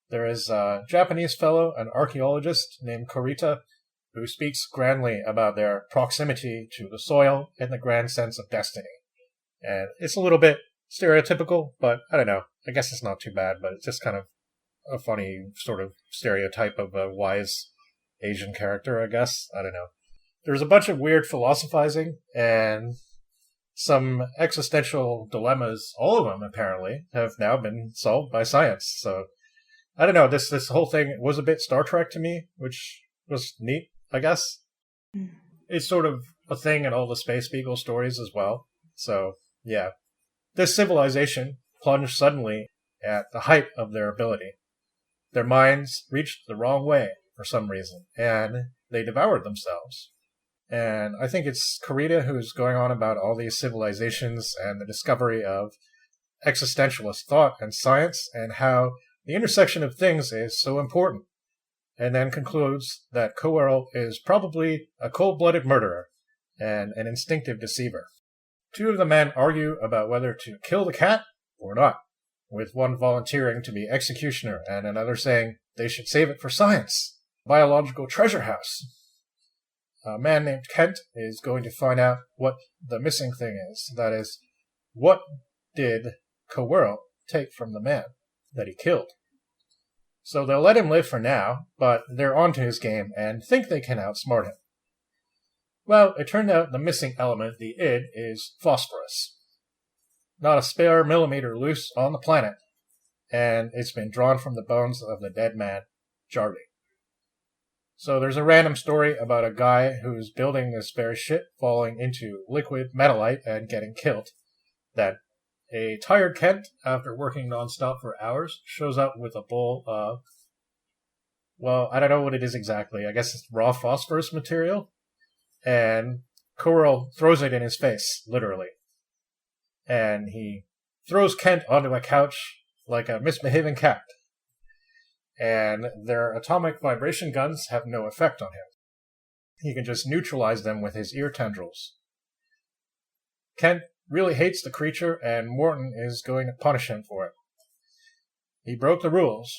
There is a Japanese fellow, an archaeologist named Kurita, who speaks grandly about their proximity to the soil in the grand sense of destiny. And it's a little bit stereotypical, but I don't know. I guess it's not too bad, but it's just kind of a funny sort of stereotype of a wise Asian character, I guess. I don't know. There's a bunch of weird philosophizing and some existential dilemmas. All of them, apparently, have now been solved by science. So, I don't know. This whole thing was a bit Star Trek to me, which was neat, I guess. It's sort of a thing in all the Space Beagle stories as well. So, yeah. This civilization plunged suddenly at the height of their ability. Their minds reached the wrong way for some reason, and they devoured themselves. And I think it's Kurita who's going on about all these civilizations and the discovery of existentialist thought and science, and how the intersection of things is so important, and then concludes that Kuworl is probably a cold-blooded murderer and an instinctive deceiver. Two of the men argue about whether to kill the cat or not, with one volunteering to be executioner and another saying they should save it for science. Biological treasure house. a man named Kent is going to find out what the missing thing is. That is, what did Kowurl take from the man that he killed? So they'll let him live for now, but they're onto his game and think they can outsmart him. Well, it turned out the missing element, the id, is phosphorus. Not a spare millimeter loose on the planet, and it's been drawn from the bones of the dead man, Jarvie. So there's a random story about a guy who's building a spare ship falling into liquid metallite and getting killed. Then a tired Kent, after working non-stop for hours, shows up with a bowl of, well, I don't know what it is exactly. I guess it's raw phosphorus material. And Kowurl throws it in his face, literally. And he throws Kent onto a couch like a misbehaving cat. And their atomic vibration guns have no effect on him. He can just neutralize them with his ear tendrils. Kent really hates the creature, and Morton is going to punish him for it. He broke the rules.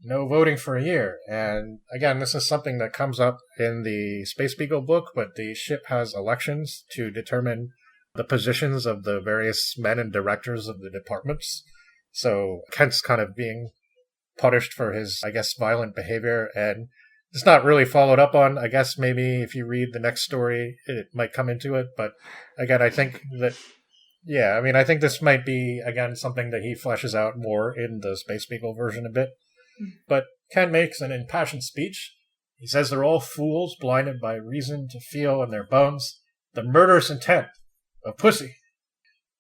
No voting for a year. And again, this is something that comes up in the Space Beagle book, but the ship has elections to determine the positions of the various men and directors of the departments. So Kent's kind of being punished for his, I guess, violent behavior, and it's not really followed up on. I guess maybe if you read the next story, it might come into it, but again, I think that, yeah, I mean, I think this might be, again, something that he fleshes out more in the Space Beagle version a bit. But Kent makes an impassioned speech. He says they're all fools, blinded by reason to feel in their bones the murderous intent of Pussy.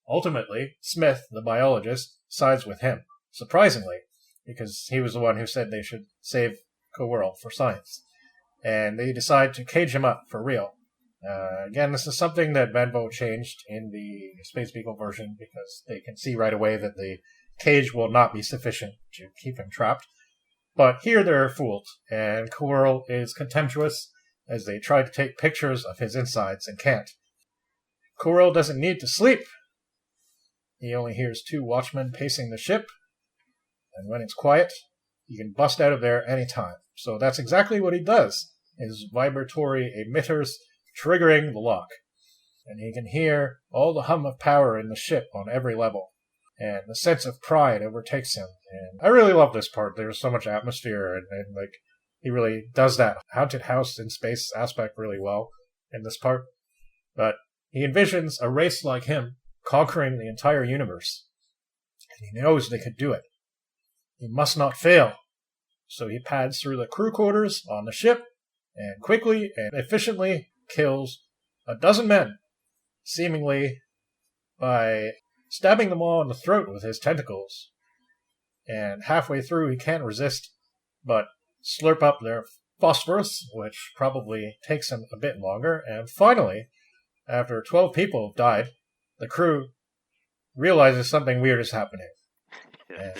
Ultimately, Smith, the biologist, sides with him, surprisingly, because he was the one who said they should save Kowurl for science. And they decide to cage him up for real. Again, this is something that Benbow changed in the Space Beagle version because they can see right away that the cage will not be sufficient to keep him trapped. But here they're fooled, and Kowurl is contemptuous as they try to take pictures of his insides and can't. Kowurl doesn't need to sleep. He only hears 2 watchmen pacing the ship, and when it's quiet, he can bust out of there any time. So that's exactly what he does. His vibratory emitters triggering the lock. And he can hear all the hum of power in the ship on every level. And the sense of pride overtakes him. And I really love this part. There's so much atmosphere, and like, he really does that haunted house in space aspect really well in this part. But he envisions a race like him conquering the entire universe. And he knows they could do it. He must not fail. So he pads through the crew quarters on the ship and quickly and efficiently kills a dozen men, seemingly by stabbing them all in the throat with his tentacles. And halfway through, he can't resist but slurp up their phosphorus, which probably takes him a bit longer. And finally, after 12 people have died, the crew realizes something weird is happening. And,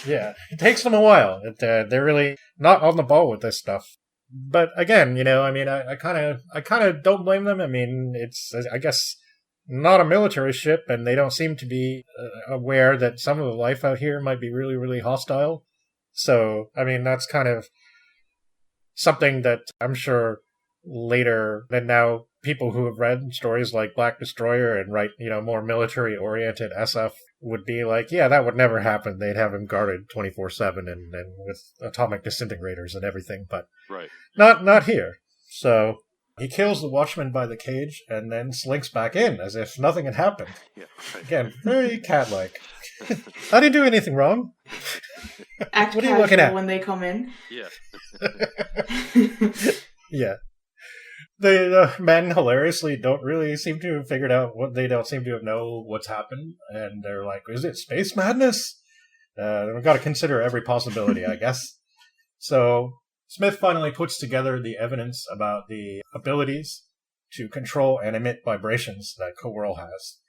yeah, it takes them a while. They're really not on the ball with this stuff. But again, I mean, I kind of don't blame them. I mean, it's, I guess, not a military ship, and they don't seem to be aware that some of the life out here might be really, really hostile. So, I mean, that's kind of something that I'm sure later than now, people who have read stories like Black Destroyer and write, more military-oriented SF would be like, yeah, that would never happen. They'd have him guarded 24/7 and with atomic disintegrators and everything, but Right. Not here. So he kills the watchman by the cage and then slinks back in as if nothing had happened. Yeah. Right. Again, very cat-like. I didn't do anything wrong. Act What are you looking casual at? when they come in. Yeah. Yeah. The men hilariously don't really seem to have figured out they don't seem to have know what's happened, and they're like, is it space madness? We've got to consider every possibility, I guess. So Smith finally puts together the evidence about the abilities to control and emit vibrations that Kowurl has.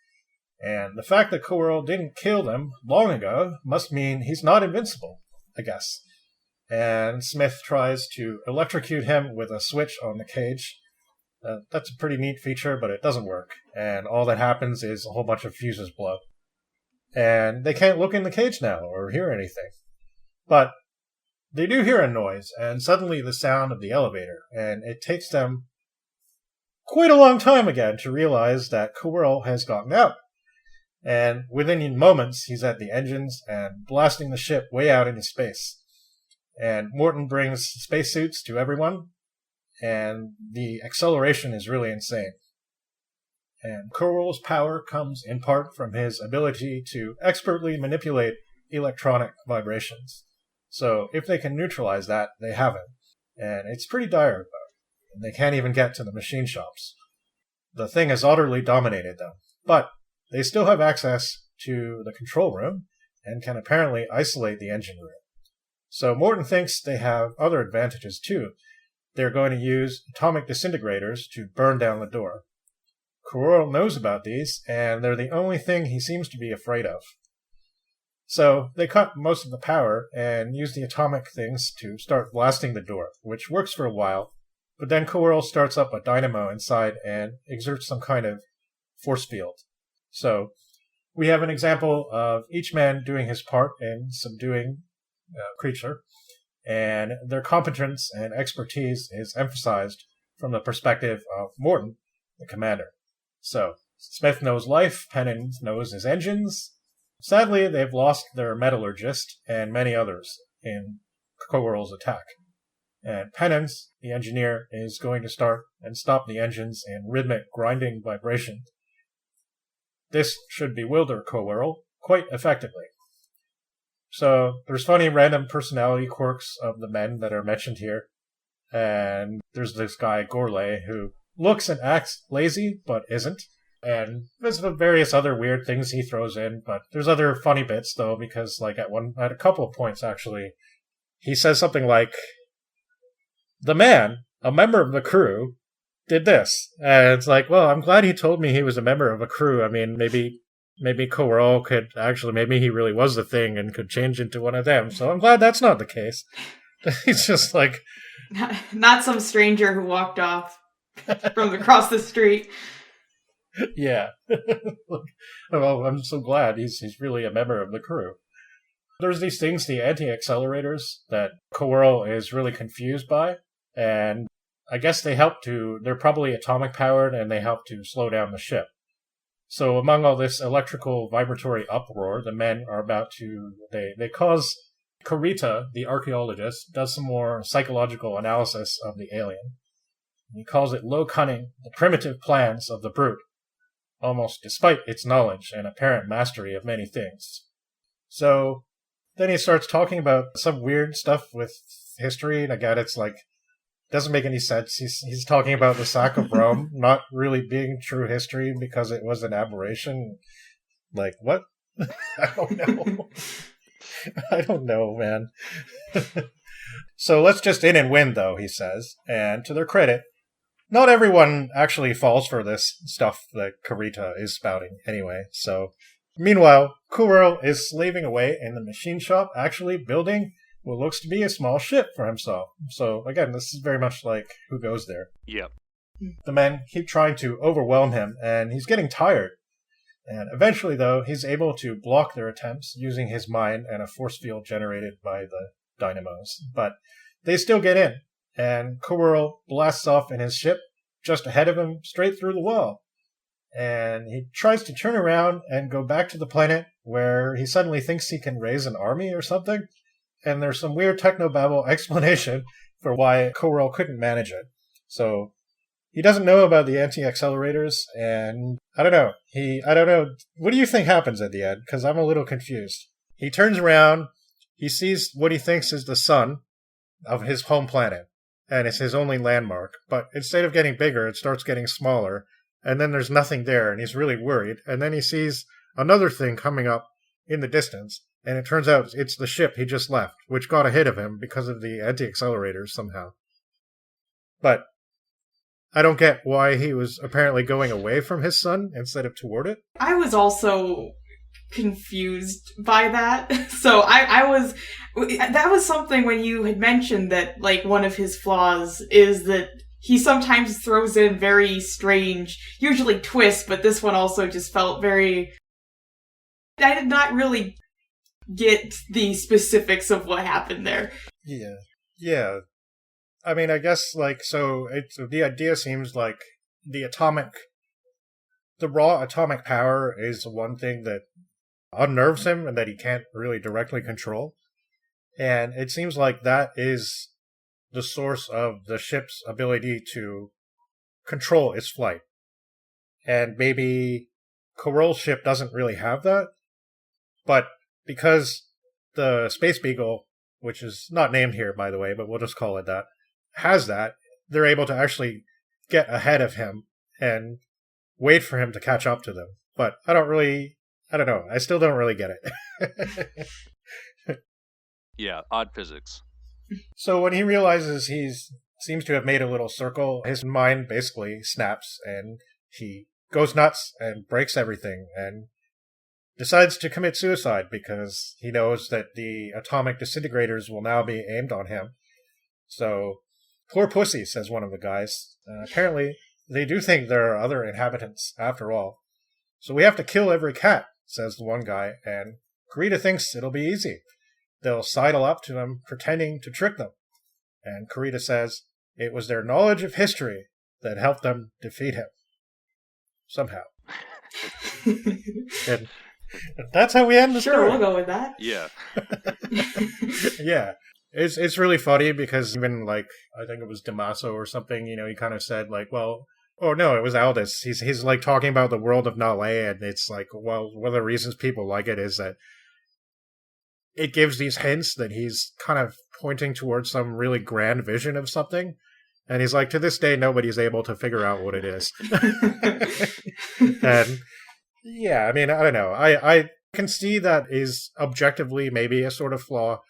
And the fact that Kowurl didn't kill them long ago must mean he's not invincible, I guess. And Smith tries to electrocute him with a switch on the cage. That's a pretty neat feature, but it doesn't work. And all that happens is a whole bunch of fuses blow. And they can't look in the cage now or hear anything. But They do hear a noise, and suddenly the sound of the elevator, and it takes them quite a long time again to realize that Quirrell has gotten out. And within moments, he's at the engines and blasting the ship way out into space. And Morton brings spacesuits to everyone, and the acceleration is really insane. And Quirrell's power comes in part from his ability to expertly manipulate electronic vibrations. So if they can neutralize that, they have it. And it's pretty dire, though. They can't even get to the machine shops. The thing is utterly dominated, though. But they still have access to the control room and can apparently isolate the engine room. So Morton thinks they have other advantages, too. They're going to use atomic disintegrators to burn down the door. Quirrell knows about these, and they're the only thing he seems to be afraid of. So they cut most of the power and use the atomic things to start blasting the door, which works for a while, but then Quirrell starts up a dynamo inside and exerts some kind of force field. So we have an example of each man doing his part in subduing creature, and their competence and expertise is emphasized from the perspective of Morton, the commander. So Smith knows life, Pennon knows his engines. Sadly, they've lost their metallurgist and many others in Quirrell's attack. And Pennons, the engineer, is going to start and stop the engines in rhythmic grinding vibration. This should bewilder Quirrell quite effectively. So there's funny random personality quirks of the men that are mentioned here. And there's this guy, Gourlay, who looks and acts lazy, but isn't. And there's various other weird things he throws in, but there's other funny bits, though, because like at a couple of points, actually, he says something like, "The man, a member of the crew, did this." And it's like, well, I'm glad he told me he was a member of a crew. I mean, maybe Quirrell could actually, maybe he really was the thing and could change into one of them. So I'm glad that's not the case. He's just like... Not some stranger who walked off from across the street. Yeah. Well, I'm so glad he's really a member of the crew. There's these things, the anti-accelerators, that Quirrell is really confused by, and I guess they're probably atomic powered, and they help to slow down the ship. So among all this electrical vibratory uproar, the men are about to, they cause Kurita, the archaeologist, does some more psychological analysis of the alien. He calls it low cunning, the primitive plans of the brute, almost despite its knowledge and apparent mastery of many things. So then he starts talking about some weird stuff with history, and again, it's like, doesn't make any sense. He's talking about the sack of Rome not really being true history because it was an aberration. Like, what? I don't know. I don't know, man. So let's just in and win, though, he says. And to their credit, not everyone actually falls for this stuff that Kurita is spouting anyway. So, meanwhile, Quirrell is slaving away in the machine shop, actually building what looks to be a small ship for himself. So, again, this is very much like Who Goes There? Yep. The men keep trying to overwhelm him, and he's getting tired. And eventually, though, he's able to block their attempts using his mind and a force field generated by the dynamos. But they still get in, and Quirrell blasts off in his ship just ahead of him, straight through the wall. And he tries to turn around and go back to the planet where he suddenly thinks he can raise an army or something. And there's some weird technobabble explanation for why Quirrell couldn't manage it. So he doesn't know about the anti-accelerators, and I don't know. What do you think happens at the end? Because I'm a little confused. He turns around, he sees what he thinks is the sun of his home planet, and it's his only landmark. But instead of getting bigger, it starts getting smaller, and then there's nothing there, and he's really worried. And then he sees another thing coming up in the distance, and it turns out it's the ship he just left, which got ahead of him because of the anti-accelerators somehow. But I don't get why he was apparently going away from his sun instead of toward it. I was also confused by that. So that was something when you had mentioned that, like, one of his flaws is that he sometimes throws in very strange, usually twists, but this one also just felt very... I did not really get the specifics of what happened there. Yeah. I mean, I guess, like, so the idea seems like the raw atomic power is one thing that unnerves him and that he can't really directly control. And it seems like that is the source of the ship's ability to control its flight. And maybe Corol's ship doesn't really have that, but because the Space Beagle, which is not named here, by the way, but we'll just call it that, has that, they're able to actually get ahead of him and wait for him to catch up to them. But I don't know. I still don't really get it. Yeah, odd physics. So when he realizes seems to have made a little circle, his mind basically snaps and he goes nuts and breaks everything and decides to commit suicide because he knows that the atomic disintegrators will now be aimed on him. So, poor pussy, says one of the guys. Apparently, they do think there are other inhabitants after all. So we have to kill every cat, says the one guy, and Kurita thinks it'll be easy. They'll sidle up to him, pretending to trick them. And Kurita says it was their knowledge of history that helped them defeat him. Somehow. And that's how we end the story. Sure, we'll go with that. Yeah. Yeah. It's really funny because even, like, I think it was Damaso or something, he kind of said, like, well, oh no, it was Aldous. He's like talking about the world of Nale, and it's like, well, one of the reasons people like it is that it gives these hints that he's kind of pointing towards some really grand vision of something. And he's like, to this day, nobody's able to figure out what it is. And yeah, I mean, I don't know. I can see that is objectively maybe a sort of flaw,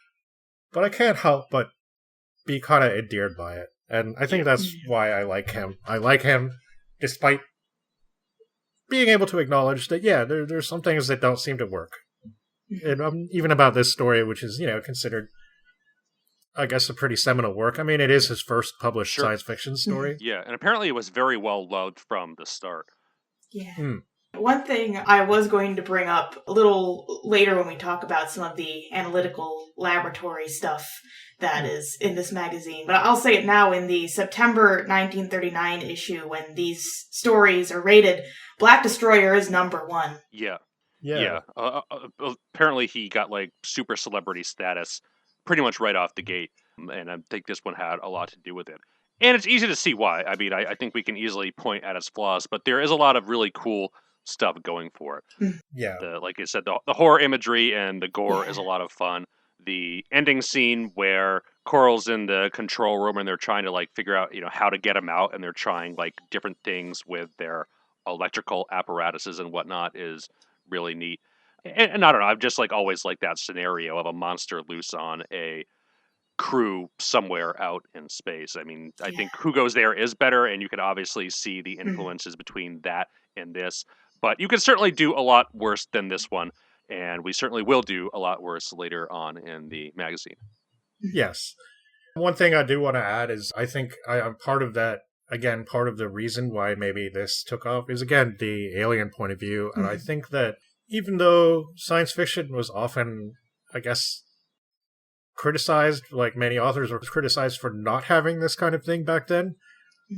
but I can't help but be kind of endeared by it. And I think that's why I like him. I like him despite being able to acknowledge that, yeah, there's some things that don't seem to work. And even about this story, which is, considered, I guess, a pretty seminal work. I mean, it is his first published science fiction story. Yeah, and apparently it was very well loved from the start. Yeah. One thing I was going to bring up a little later when we talk about some of the analytical laboratory stuff that is in this magazine, but I'll say it now. In the September 1939 issue, when these stories are rated, Black Destroyer is number 1. Yeah. Yeah. Apparently he got, like, super celebrity status pretty much right off the gate, and I think this one had a lot to do with it. And it's easy to see why. I mean, I think we can easily point at its flaws, but there is a lot of really cool stuff going for it. Yeah. Like I said, the horror imagery and the gore is a lot of fun. The ending scene where Coral's in the control room and they're trying to, like, figure out, how to get him out, and they're trying, like, different things with their electrical apparatuses and whatnot is really neat. And I don't know, I've just, like, always liked that scenario of a monster loose on a crew somewhere out in space. I mean, I think Who Goes There is better, and you can obviously see the influences between that and this. But you can certainly do a lot worse than this one, and we certainly will do a lot worse later on in the magazine. Yes. One thing I do want to add is I think I'm part of that. Again, part of the reason why maybe this took off is, again, the alien point of view. And I think that even though science fiction was often, I guess, criticized, like many authors were criticized for not having this kind of thing back then,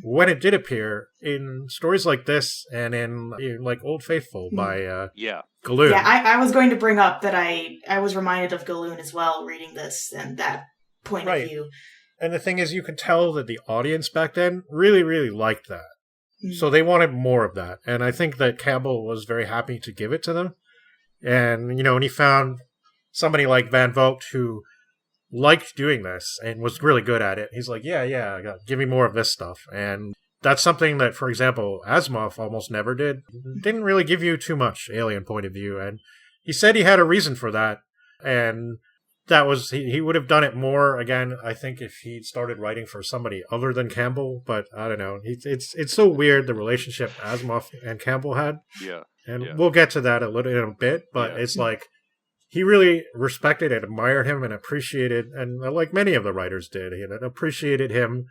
when it did appear in stories like this and in like Old Faithful by Galoon. Yeah, I was going to bring up that I was reminded of Galoon as well reading this and that point of view. And the thing is, you can tell that the audience back then really, really liked that. So they wanted more of that. And I think that Campbell was very happy to give it to them. And, when he found somebody like Van Vogt who liked doing this and was really good at it, he's like, yeah, give me more of this stuff. And that's something that, for example, Asimov almost never did. Didn't really give you too much alien point of view. And he said he had a reason for that. And that was, he would have done it more, again, I think, if he'd started writing for somebody other than Campbell. But I don't know. It's so weird, the relationship Asimov and Campbell had. Yeah. And we'll get to that in a bit. But it's like, he really respected and admired him and appreciated, and like many of the writers did, he appreciated him,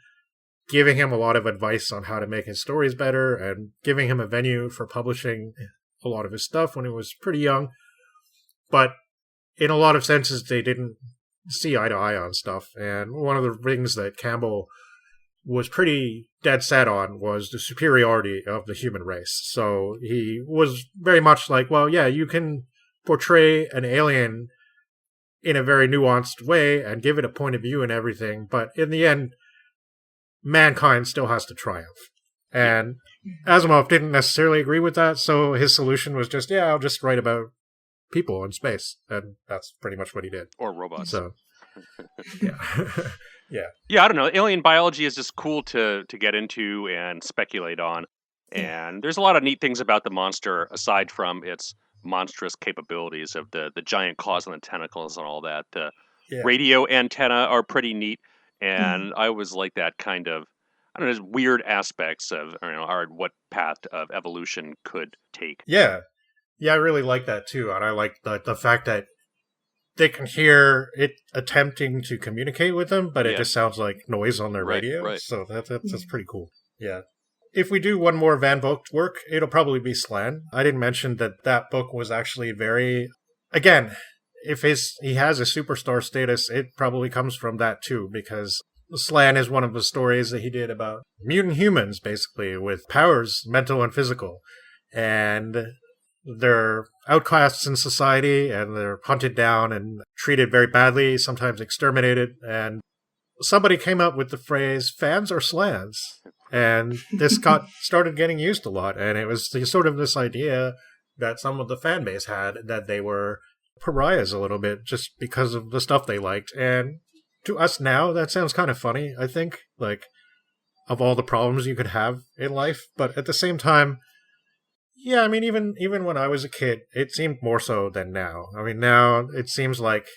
giving him a lot of advice on how to make his stories better and giving him a venue for publishing a lot of his stuff when he was pretty young. But in a lot of senses, they didn't see eye to eye on stuff. And one of the things that Campbell was pretty dead set on was the superiority of the human race. So he was very much like, well, yeah, you can portray an alien in a very nuanced way and give it a point of view and everything, but in the end, mankind still has to triumph. And Asimov didn't necessarily agree with that, so his solution was just, yeah, I'll just write about people in space. And that's pretty much what he did. Or robots. So, yeah. Yeah, I don't know. Alien biology is just cool to get into and speculate on. And there's a lot of neat things about the monster, aside from its monstrous capabilities of the giant claws and the tentacles and all that. The radio antenna are pretty neat. And I always like that kind of, I don't know, there's weird aspects of, what path of evolution could take. Yeah. Yeah, I really like that too. And I like the fact that they can hear it attempting to communicate with them, but it just sounds like noise on their radio. Right. So that's pretty cool. Yeah. If we do one more Van Vogt work, it'll probably be Slan. I didn't mention that book was actually very... Again, if he has a superstar status, it probably comes from that too, because Slan is one of the stories that he did about mutant humans, basically, with powers, mental and physical. And they're outcasts in society, and they're hunted down and treated very badly, sometimes exterminated. And somebody came up with the phrase, fans are slans. And this started getting used a lot. And it was sort of this idea that some of the fan base had, that they were pariahs a little bit just because of the stuff they liked. And to us now, that sounds kind of funny, I think, like, of all the problems you could have in life. But at the same time, yeah, I mean, even when I was a kid, it seemed more so than now. I mean, now it seems like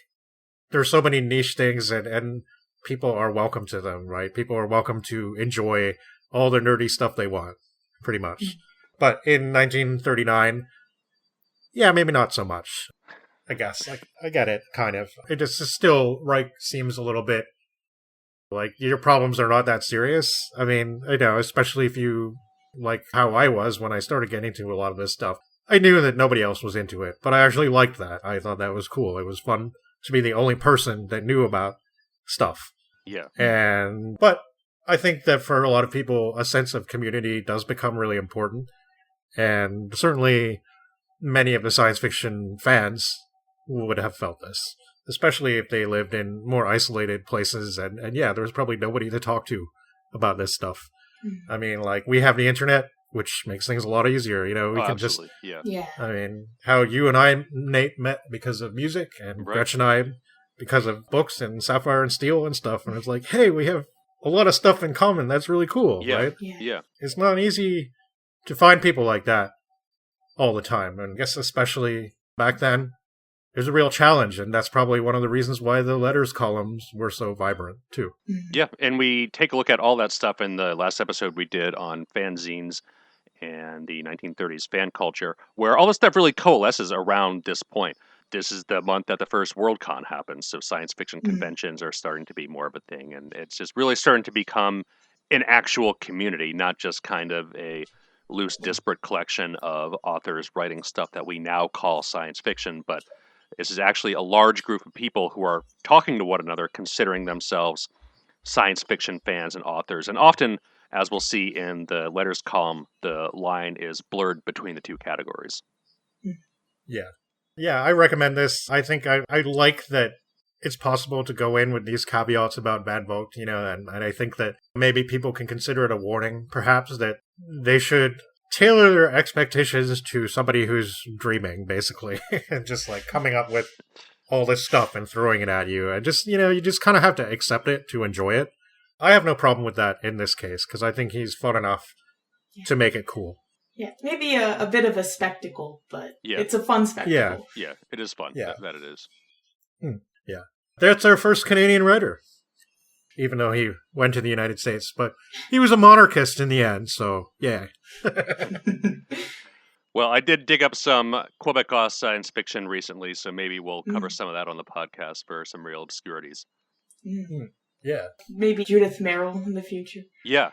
there's so many niche things and people are welcome to them, right? People are welcome to enjoy all the nerdy stuff they want, pretty much. But in 1939, yeah, maybe not so much, I guess. Like, I get it, kind of. It just still, right, seems a little bit like your problems are not that serious. I mean, especially if you, like how I was when I started getting into a lot of this stuff. I knew that nobody else was into it, but I actually liked that. I thought that was cool. It was fun to be the only person that knew about stuff. Yeah. But I think that for a lot of people, a sense of community does become really important. And certainly many of the science fiction fans would have felt this, especially if they lived in more isolated places. And yeah, there was probably nobody to talk to about this stuff. I mean, like, we have the internet, which makes things a lot easier. We can just... Yeah. I mean, how you and I, Nate, met because of music, and Gretchen and I because of books and Sapphire and Steel and stuff. And it's like, hey, we have a lot of stuff in common. That's really cool, right? Yeah. It's not easy to find people like that all the time. And I guess especially back then, there's a real challenge. And that's probably one of the reasons why the letters columns were so vibrant, too. Yeah, and we take a look at all that stuff in the last episode we did on fanzines and the 1930s fan culture, where all this stuff really coalesces around this point. This is the month that the first Worldcon happens, so science fiction conventions are starting to be more of a thing, and it's just really starting to become an actual community, not just kind of a loose, disparate collection of authors writing stuff that we now call science fiction, but this is actually a large group of people who are talking to one another, considering themselves science fiction fans and authors. And often, as we'll see in the letters column, the line is blurred between the two categories. Yeah. Yeah, I recommend this. I think I like that it's possible to go in with these caveats about Van Vogt, and I think that maybe people can consider it a warning, perhaps, that they should tailor their expectations to somebody who's dreaming, basically, and just like coming up with all this stuff and throwing it at you. And just, you just kind of have to accept it to enjoy it. I have no problem with that in this case, because I think he's fun enough to make it cool. Yeah, maybe a bit of a spectacle, but it's a fun spectacle. Yeah, it is fun. Yeah. That it is. Yeah. That's our first Canadian writer, even though he went to the United States. But he was a monarchist in the end, so yeah. Well, I did dig up some Quebecois science fiction recently, so maybe we'll cover some of that on the podcast for some real obscurities. Yeah. Maybe Judith Merrill in the future. Yeah.